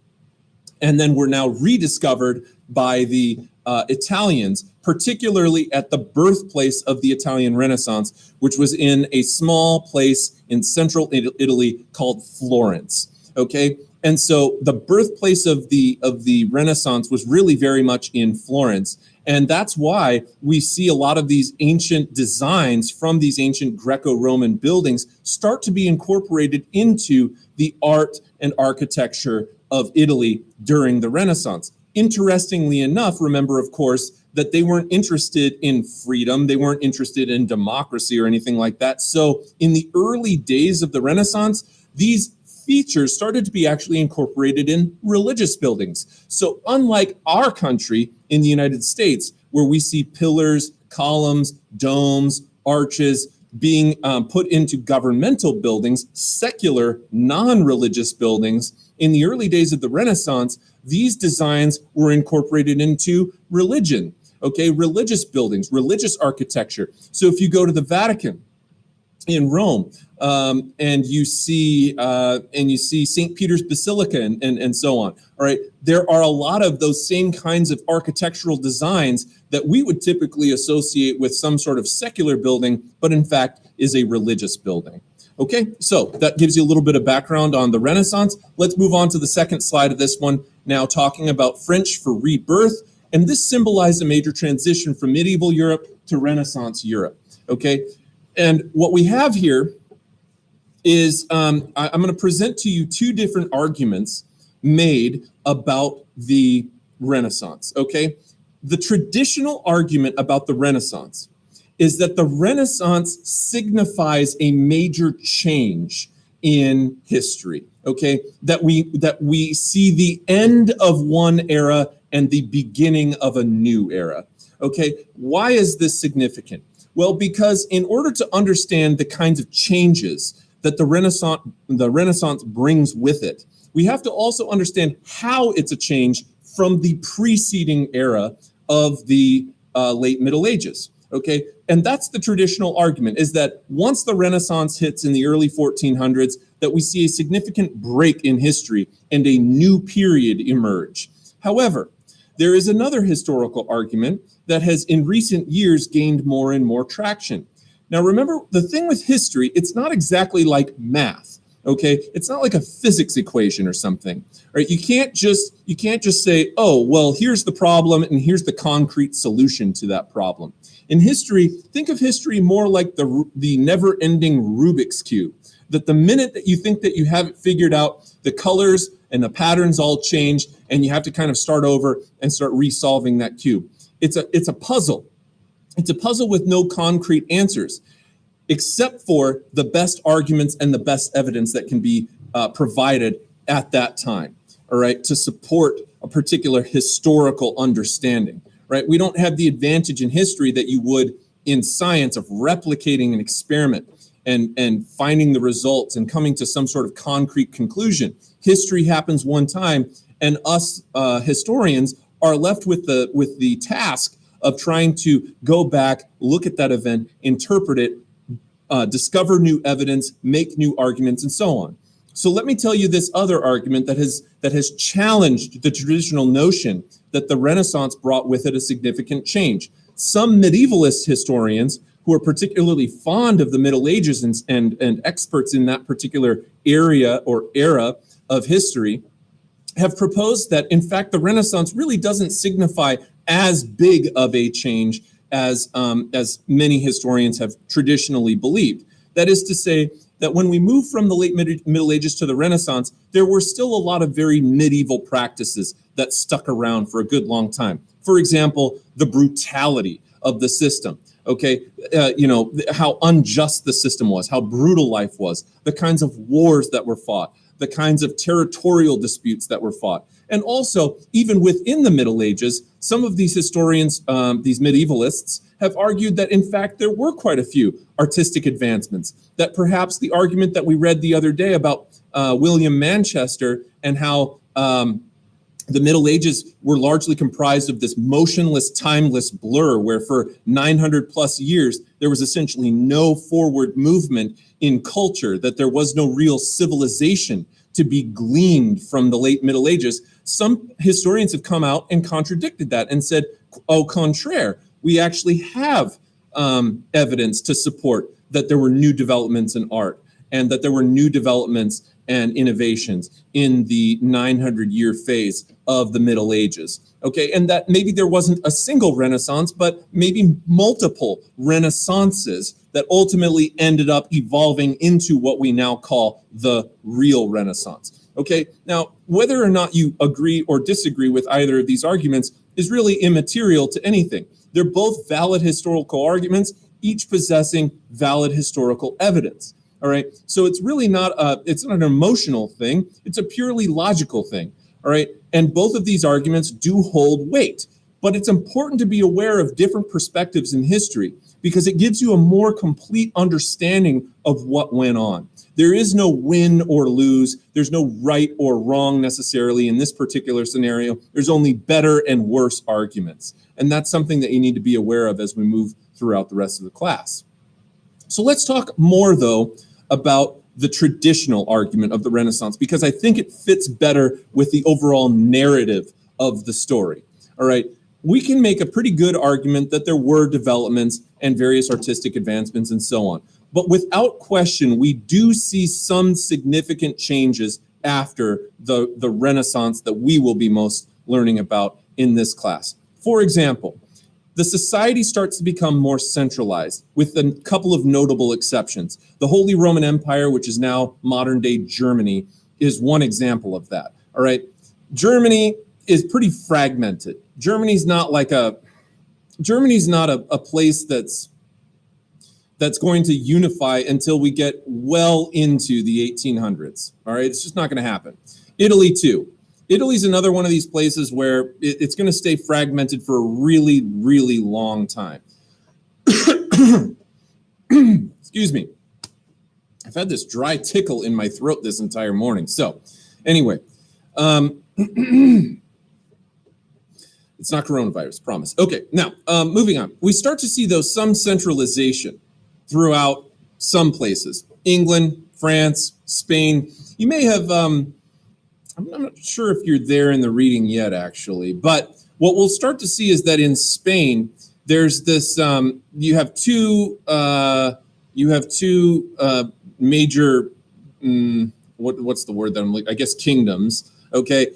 and then were now rediscovered by the Italians, particularly at the birthplace of the Italian Renaissance, which was in a small place in central Italy called Florence. Okay, and so the birthplace of the Renaissance was really very much in Florence, and that's why we see a lot of these ancient designs from these ancient Greco-Roman buildings start to be incorporated into the art and architecture of Italy during the Renaissance. Interestingly enough, remember, of course, that they weren't interested in freedom. They weren't interested in democracy or anything like that. So in the early days of the Renaissance, these features started to be actually incorporated in religious buildings. So unlike our country in the United States, where we see pillars, columns, domes, arches being put into governmental buildings, secular, non-religious buildings, in the early days of the Renaissance, these designs were incorporated into religion, okay, religious buildings, religious architecture. So if you go to the Vatican in Rome, and you see St. Peter's Basilica and so on. All right, there are a lot of those same kinds of architectural designs that we would typically associate with some sort of secular building, but in fact is a religious building. Okay, so that gives you a little bit of background on the Renaissance. Let's move on to the second slide of this one, now talking about French for rebirth. And this symbolized a major transition from medieval Europe to Renaissance Europe. Okay, and what we have here is I'm going to present to you two different arguments made about the Renaissance, okay? The traditional argument about the Renaissance is that the Renaissance signifies a major change in history, okay? That we see the end of one era and the beginning of a new era, okay? Why is this significant? Well, because in order to understand the kinds of changes that the Renaissance brings with it, we have to also understand how it's a change from the preceding era of the late Middle Ages, okay? And that's the traditional argument, is that once the Renaissance hits in the early 1400s, that we see a significant break in history and a new period emerge. However, there is another historical argument that has in recent years gained more and more traction. Now, remember, the thing with history, it's not exactly like math, okay? It's not like a physics equation or something, right? You can't just say, oh, well, here's the problem and here's the concrete solution to that problem. In history, think of history more like the never-ending Rubik's Cube, that the minute that you think that you have it figured out, the colors and the patterns all change, and you have to kind of start over and start resolving that cube. It's a puzzle. It's a puzzle with no concrete answers, except for the best arguments and the best evidence that can be provided at that time, all right, to support a particular historical understanding, right? We don't have the advantage in history that you would in science of replicating an experiment and finding the results and coming to some sort of concrete conclusion. History happens one time, and us historians are left with the task of trying to go back, look at that event, interpret it, discover new evidence, make new arguments, and so on. So let me tell you this other argument that has challenged the traditional notion that the Renaissance brought with it a significant change. Some medievalist historians who are particularly fond of the Middle Ages and experts in that particular area or era of history have proposed that, in fact, the Renaissance really doesn't signify as big of a change as many historians have traditionally believed. That is to say that when we move from the late Middle Ages to the Renaissance, there were still a lot of very medieval practices that stuck around for a good long time. For example, the brutality of the system. Okay, how unjust the system was, how brutal life was, the kinds of wars that were fought, the kinds of territorial disputes that were fought. And also, even within the Middle Ages, some of these historians, these medievalists, have argued that in fact there were quite a few artistic advancements, that perhaps the argument that we read the other day about William Manchester and how the Middle Ages were largely comprised of this motionless, timeless blur where for 900 plus years, there was essentially no forward movement in culture, that there was no real civilization to be gleaned from the late Middle Ages. Some historians have come out and contradicted that and said, au contraire, we actually have evidence to support that there were new developments in art and that there were new developments and innovations in the 900-year phase of the Middle Ages. Okay, and that maybe there wasn't a single Renaissance, but maybe multiple Renaissances that ultimately ended up evolving into what we now call the real Renaissance. Okay, now whether or not you agree or disagree with either of these arguments is really immaterial to anything. They're both valid historical arguments, each possessing valid historical evidence. All right, so it's really not it's not an emotional thing, it's a purely logical thing. All right, and both of these arguments do hold weight, but it's important to be aware of different perspectives in history because it gives you a more complete understanding of what went on. There is no win or lose. There's no right or wrong necessarily in this particular scenario. There's only better and worse arguments. And that's something that you need to be aware of as we move throughout the rest of the class. So let's talk more, though, about the traditional argument of the Renaissance, because I think it fits better with the overall narrative of the story. All right, we can make a pretty good argument that there were developments and various artistic advancements and so on. But without question, we do see some significant changes after the Renaissance that we will be most learning about in this class. For example, the society starts to become more centralized with a couple of notable exceptions. The Holy Roman Empire, which is now modern-day Germany, is one example of that, all right? Germany is pretty fragmented. Germany's not a place that's going to unify until we get well into the 1800s, all right? It's just not gonna happen. Italy too. Italy's another one of these places where it's going to stay fragmented for a really, really long time. Excuse me. I've had this dry tickle in my throat this entire morning. So anyway, it's not coronavirus, promise. Okay, now moving on. We start to see, though, some centralization throughout some places. England, France, Spain. You may have... I'm not sure if you're there in the reading yet, actually, but what we'll start to see is that in Spain, there's this, you have two major, what's the word that I'm like, I guess kingdoms, okay?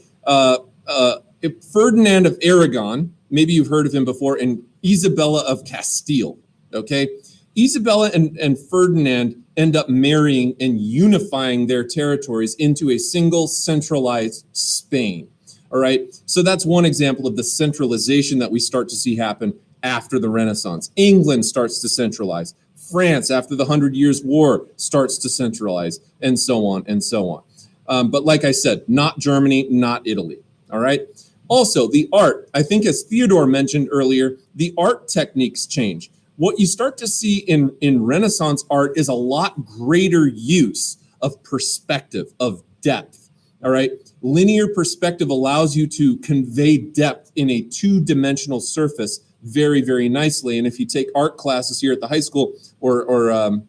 Ferdinand of Aragon, maybe you've heard of him before, and Isabella of Castile, okay? Isabella and Ferdinand end up marrying and unifying their territories into a single centralized Spain, all right? So that's one example of the centralization that we start to see happen after the Renaissance. England starts to centralize. France, after the 100 Years' War, starts to centralize, and so on and so on. But like I said, not Germany, not Italy, all right? Also, the art, I think as Theodore mentioned earlier, the art techniques change. What you start to see in Renaissance art is a lot greater use of perspective, of depth, all right? Linear perspective allows you to convey depth in a two-dimensional surface very, very nicely. And if you take art classes here at the high school or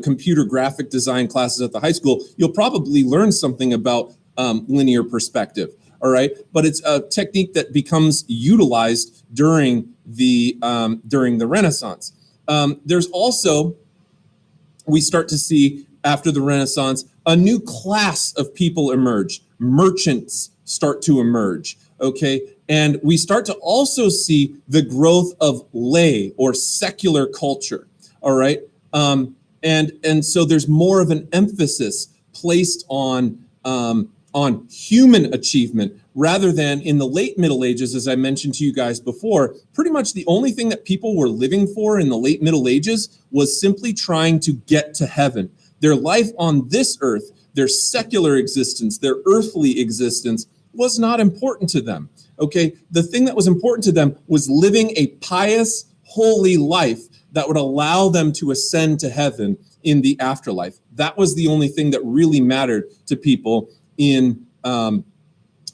computer graphic design classes at the high school, you'll probably learn something about linear perspective, all right? But it's a technique that becomes utilized during the Renaissance. There's also, we start to see after the Renaissance, a new class of people emerge. Merchants start to emerge, okay? And we start to also see the growth of lay or secular culture, all right? And so there's more of an emphasis placed on human achievement rather than in the late Middle Ages, as I mentioned to you guys before. Pretty much the only thing that people were living for in the late Middle Ages was simply trying to get to heaven. Their life on this earth, their secular existence, their earthly existence was not important to them. Okay, the thing that was important to them was living a pious, holy life that would allow them to ascend to heaven in the afterlife. That was the only thing that really mattered to people in the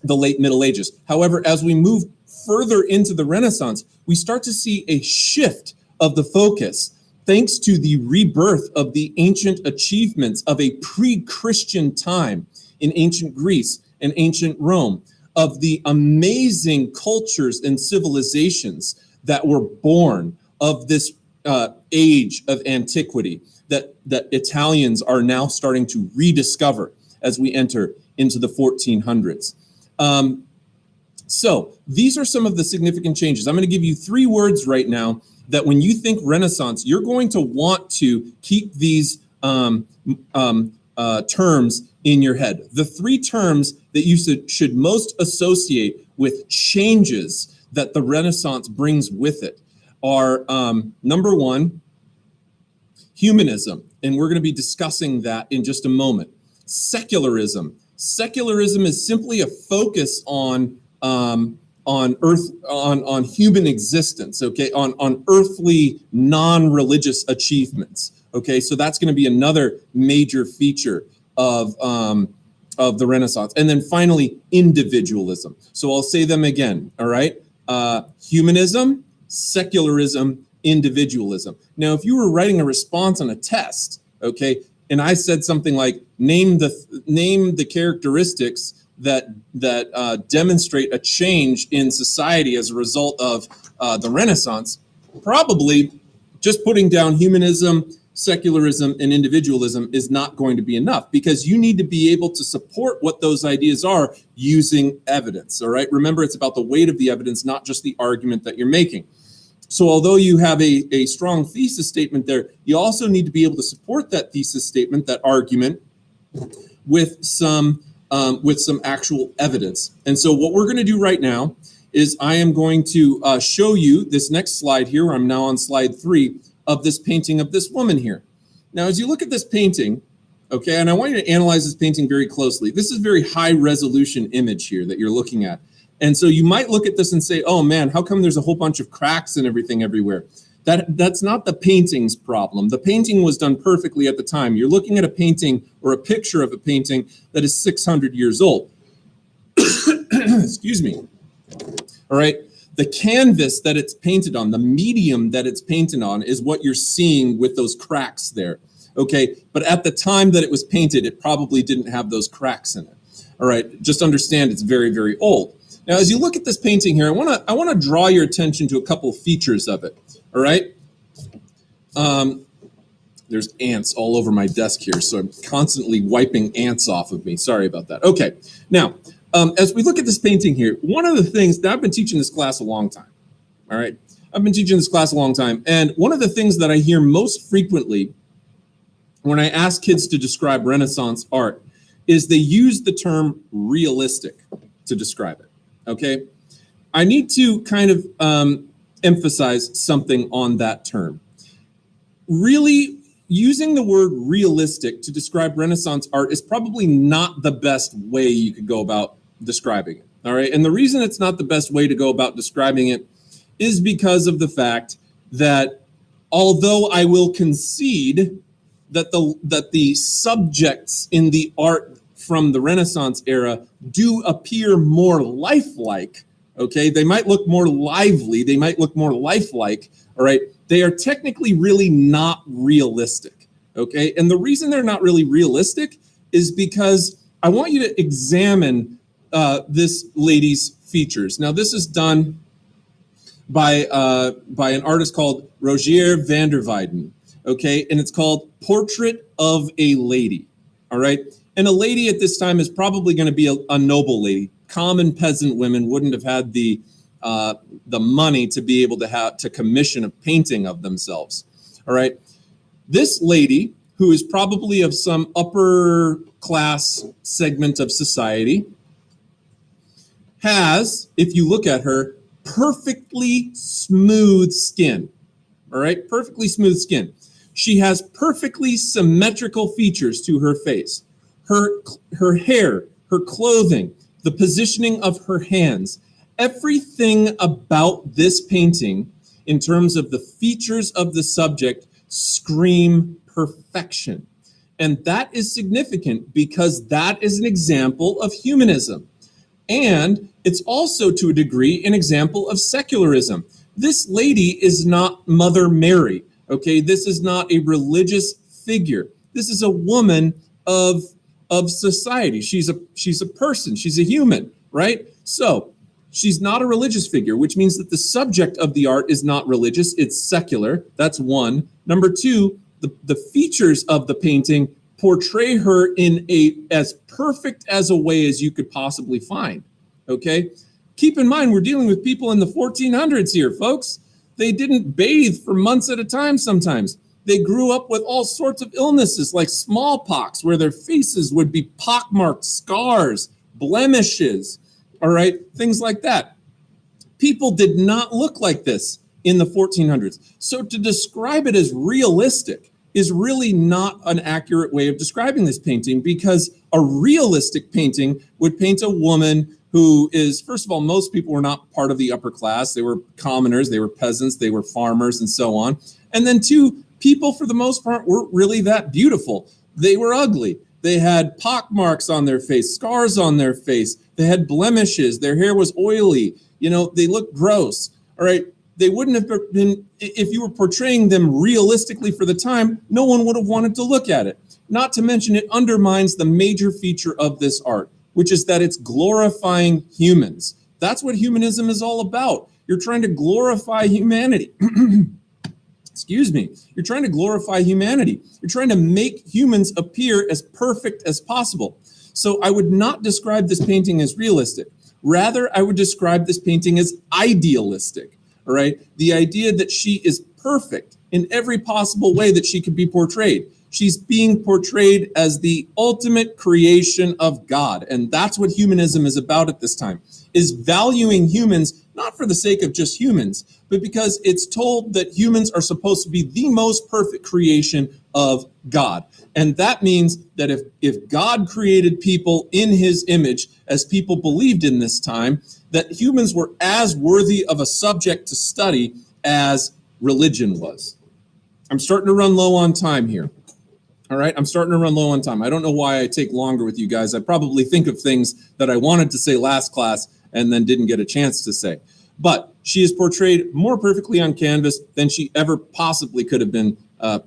late Middle Ages. However, as we move further into the Renaissance, we start to see a shift of the focus thanks to the rebirth of the ancient achievements of a pre-Christian time in ancient Greece and ancient Rome, of the amazing cultures and civilizations that were born of this age of antiquity that Italians are now starting to rediscover as we enter into the 1400s. So these are some of the significant changes. I'm going to give you 3 words right now that when you think Renaissance, you're going to want to keep these terms in your head. The 3 terms that you should most associate with changes that the Renaissance brings with it are, number 1, humanism, and we're going to be discussing that in just a moment. Secularism. Secularism is simply a focus on earth, on human existence, okay, on earthly non-religious achievements, okay. So that's going to be another major feature of the Renaissance. And then finally, individualism. So I'll say them again. All right, humanism, secularism, individualism. Now, if you were writing a response on a test, okay, and I said something like name the characteristics that demonstrate a change in society as a result of the Renaissance, probably just putting down humanism, secularism, and individualism is not going to be enough, because you need to be able to support what those ideas are using evidence. All right, remember, it's about the weight of the evidence, not just the argument that you're making. So although you have a strong thesis statement there, you also need to be able to support that thesis statement, that argument, with some actual evidence. And so what we're going to do right now is I am going to show you this next slide here. I'm now on slide 3 of this painting of this woman here. Now, as you look at this painting, okay, and I want you to analyze this painting very closely. This is a very high resolution image here that you're looking at. And so you might look at this and say, oh man, how come there's a whole bunch of cracks and everything everywhere? That's not the painting's problem. The painting was done perfectly at the time. You're looking at a painting or a picture of a painting that is 600 years old. Excuse me. All right. The canvas that it's painted on, the medium that it's painted on, is what you're seeing with those cracks there. Okay. But at the time that it was painted, it probably didn't have those cracks in it. All right. Just understand it's very, very old. Now, as you look at this painting here, I want to draw your attention to a couple of features of it. All right. There's ants all over my desk here, so I'm constantly wiping ants off of me. Sorry about that. Okay. Now, as we look at this painting here, one of the things that I've been teaching this class a long time. All right. I've been teaching this class a long time, and one of the things that I hear most frequently when I ask kids to describe Renaissance art is they use the term realistic to describe it. Okay, I need to kind of emphasize something on that term. Really, using the word realistic to describe Renaissance art is probably not the best way you could go about describing it. All right, and the reason it's not the best way to go about describing it is because of the fact that although I will concede that the subjects in the art from the Renaissance era do appear more lifelike, okay? They might look more lively, they might look more lifelike, all right? They are technically really not realistic, okay? And the reason they're not really realistic is because I want you to examine this lady's features. Now, this is done by an artist called Rogier van der Weyden, okay? And it's called Portrait of a Lady, all right? And a lady at this time is probably going to be a noble lady. Common peasant women wouldn't have had the money to be able to commission a painting of themselves. All right. This lady, who is probably of some upper class segment of society, has, if you look at her, perfectly smooth skin. All right. Perfectly smooth skin. She has perfectly symmetrical features to her face. Her hair, her clothing the positioning of her hands, everything about this painting in terms of the features of the subject scream perfection. And that is significant because that is an example of humanism. And it's also, to a degree, an example of secularism. This lady is not Mother Mary, okay? This is not a religious figure. This is a woman of society. She's a person. She's a human, right? So she's not a religious figure, which means that the subject of the art is not religious. It's secular. That's one. Number two, the features of the painting portray her in as perfect as a way as you could possibly find, okay? Keep in mind, we're dealing with people in the 1400s here, folks. They didn't bathe for months at a time sometimes. They grew up with all sorts of illnesses like smallpox, where their faces would be pockmarked, scars, blemishes, all right? Things like that. People did not look like this in the 1400s. So to describe it as realistic is really not an accurate way of describing this painting, because a realistic painting would paint a woman who is, first of all, most people were not part of the upper class. They were commoners, they were peasants, they were farmers, and so on. And then two, people for the most part weren't really that beautiful. They were ugly. They had pock marks on their face, scars on their face. They had blemishes. Their hair was oily. You know, they looked gross. All right. They wouldn't have been, if you were portraying them realistically for the time, no one would have wanted to look at it. Not to mention, it undermines the major feature of this art, which is that it's glorifying humans. That's what humanism is all about. You're trying to glorify humanity. Excuse me. You're trying to glorify humanity. You're trying to make humans appear as perfect as possible. So I would not describe this painting as realistic. Rather, I would describe this painting as idealistic. All right. The idea that she is perfect in every possible way that she could be portrayed. She's being portrayed as the ultimate creation of God. And that's what humanism is about at this time, is valuing humans, not for the sake of just humans, but because it's told that humans are supposed to be the most perfect creation of God. And that means that if God created people in his image, as people believed in this time, that humans were as worthy of a subject to study as religion was. I'm starting to run low on time here. All right, I'm starting to run low on time. I don't know why I take longer with you guys. I probably think of things that I wanted to say last class and then didn't get a chance to say. But she is portrayed more perfectly on canvas than she ever possibly could have been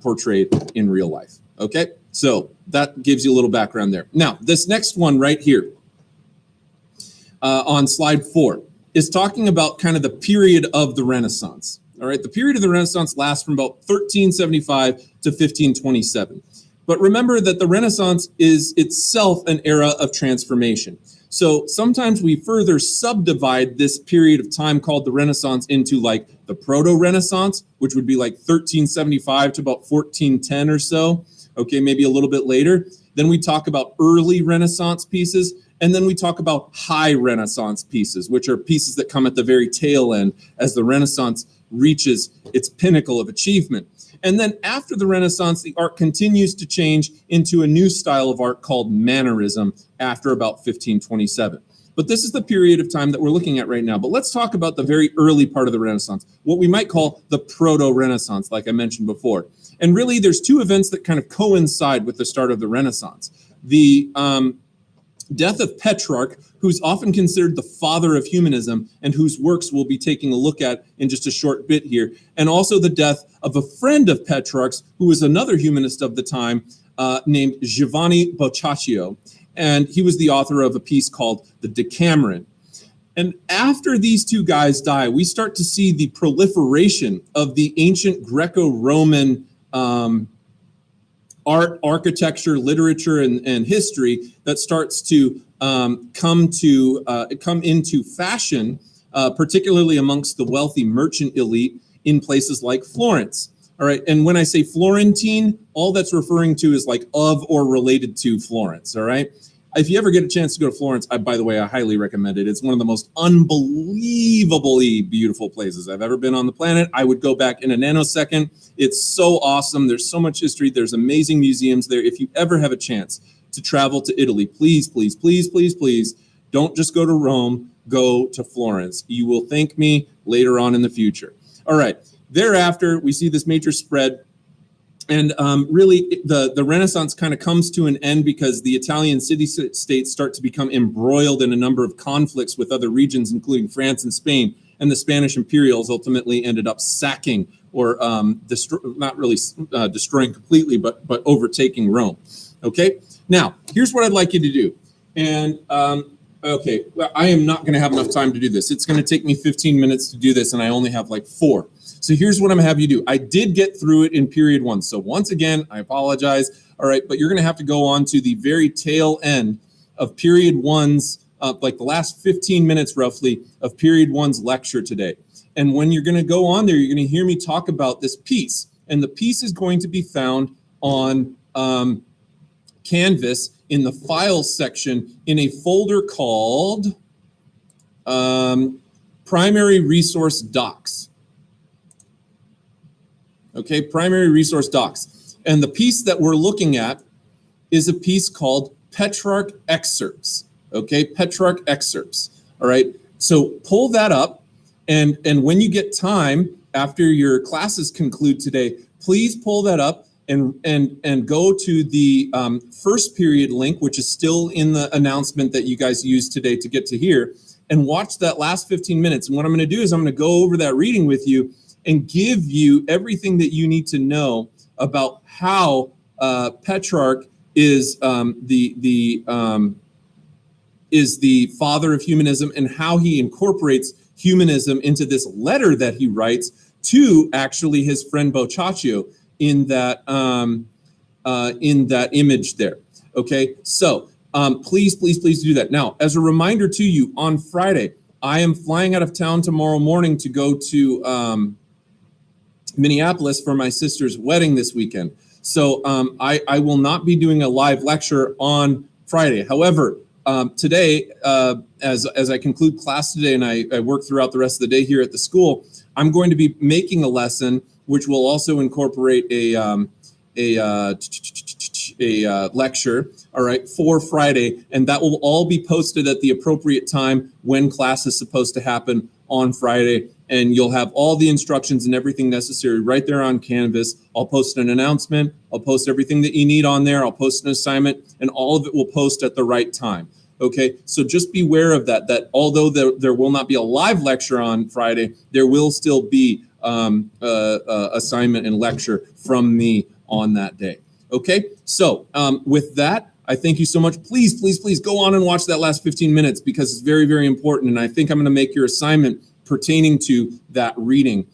portrayed in real life. Okay, so that gives you a little background there. Now, this next one right here on slide 4 is talking about kind of the period of the Renaissance. All right, the period of the Renaissance lasts from about 1375 to 1527. But remember that the Renaissance is itself an era of transformation. So sometimes we further subdivide this period of time called the Renaissance into like the Proto-Renaissance, which would be like 1375 to about 1410 or so. Okay, maybe a little bit later. Then we talk about early Renaissance pieces. And then we talk about high Renaissance pieces, which are pieces that come at the very tail end as the Renaissance reaches its pinnacle of achievement. And then after the Renaissance, the art continues to change into a new style of art called Mannerism after about 1527. But this is the period of time that we're looking at right now. But let's talk about the very early part of the Renaissance, what we might call the Proto-Renaissance, like I mentioned before. And really, there's two events that kind of coincide with the start of the Renaissance. The death of Petrarch, who's often considered the father of humanism and whose works we'll be taking a look at in just a short bit here, and also the death of a friend of Petrarch's, who was another humanist of the time, named Giovanni Boccaccio, and he was the author of a piece called The Decameron. And after these two guys die, we start to see the proliferation of the ancient Greco-Roman art, architecture, literature, and history that starts to come into fashion, particularly amongst the wealthy merchant elite in places like Florence. All right, and when I say Florentine, all that's referring to is like of or related to Florence. All right, if you ever get a chance to go to Florence, by the way, I highly recommend it. It's one of the most unbelievably beautiful places I've ever been on the planet. I would go back in a nanosecond. It's so awesome. There's so much history. There's amazing museums there. If you ever have a chance to travel to Italy, please, please, please, please, please Don't just go to Rome, go to Florence. You will thank me later on in the future. All right. Thereafter, we see this major spread. And really, the Renaissance kind of comes to an end because the Italian city-states start to become embroiled in a number of conflicts with other regions, including France and Spain. And the Spanish imperials ultimately ended up sacking or not really destroying completely, but overtaking Rome. Okay? Now, here's what I'd like you to do. And, okay, well, I am not going to have enough time to do this. It's going to take me 15 minutes to do this, and I only have like 4. So here's what I'm going to have you do. I did get through it in period 1. So once again, I apologize. All right, but you're going to have to go on to the very tail end of period 1's, like the last 15 minutes roughly of period 1's lecture today. And when you're going to go on there, you're going to hear me talk about this piece. And the piece is going to be found on Canvas in the files section in a folder called Primary Resource Docs. Okay, Primary Resource Docs. And the piece that we're looking at is a piece called Petrarch Excerpts. Okay, Petrarch Excerpts. All right, so pull that up, and when you get time after your classes conclude today, please pull that up and go to the first period link, which is still in the announcement that you guys used today to get to here, and watch that last 15 minutes. And what I'm going to do is I'm going to go over that reading with you and give you everything that you need to know about how Petrarch is the father of humanism and how he incorporates humanism into this letter that he writes to actually his friend Boccaccio in that image there. Okay, so please do that. Now, as a reminder to you, on Friday, I am flying out of town tomorrow morning to go to Minneapolis for my sister's wedding this weekend. So I will not be doing a live lecture on Friday. However, today, as I conclude class today and I work throughout the rest of the day here at the school, I'm going to be making a lesson which will also incorporate a lecture, all right, for Friday, and that will all be posted at the appropriate time when class is supposed to happen on Friday. And you'll have all the instructions and everything necessary right there on Canvas. I'll post an announcement. I'll post everything that you need on there. I'll post an assignment, and all of it will post at the right time. Okay, so just beware of that although there will not be a live lecture on Friday, there will still be assignment and lecture from me on that day. Okay, so with that, I thank you so much. Please go on and watch that last 15 minutes because it's very, very important. And I think I'm going to make your assignment pertaining to that reading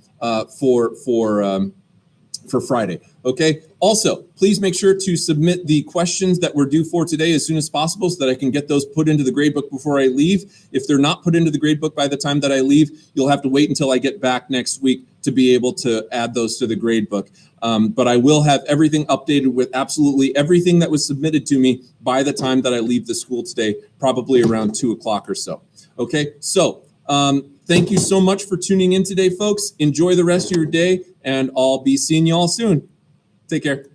for Friday. Okay. Also, please make sure to submit the questions that were due for today as soon as possible so that I can get those put into the gradebook before I leave. If they're not put into the gradebook by the time that I leave, you'll have to wait until I get back next week to be able to add those to the gradebook. But I will have everything updated with absolutely everything that was submitted to me by the time that I leave the school today, probably around 2 o'clock or so. Okay. So, thank you so much for tuning in today, folks. Enjoy the rest of your day, and I'll be seeing you all soon. Take care.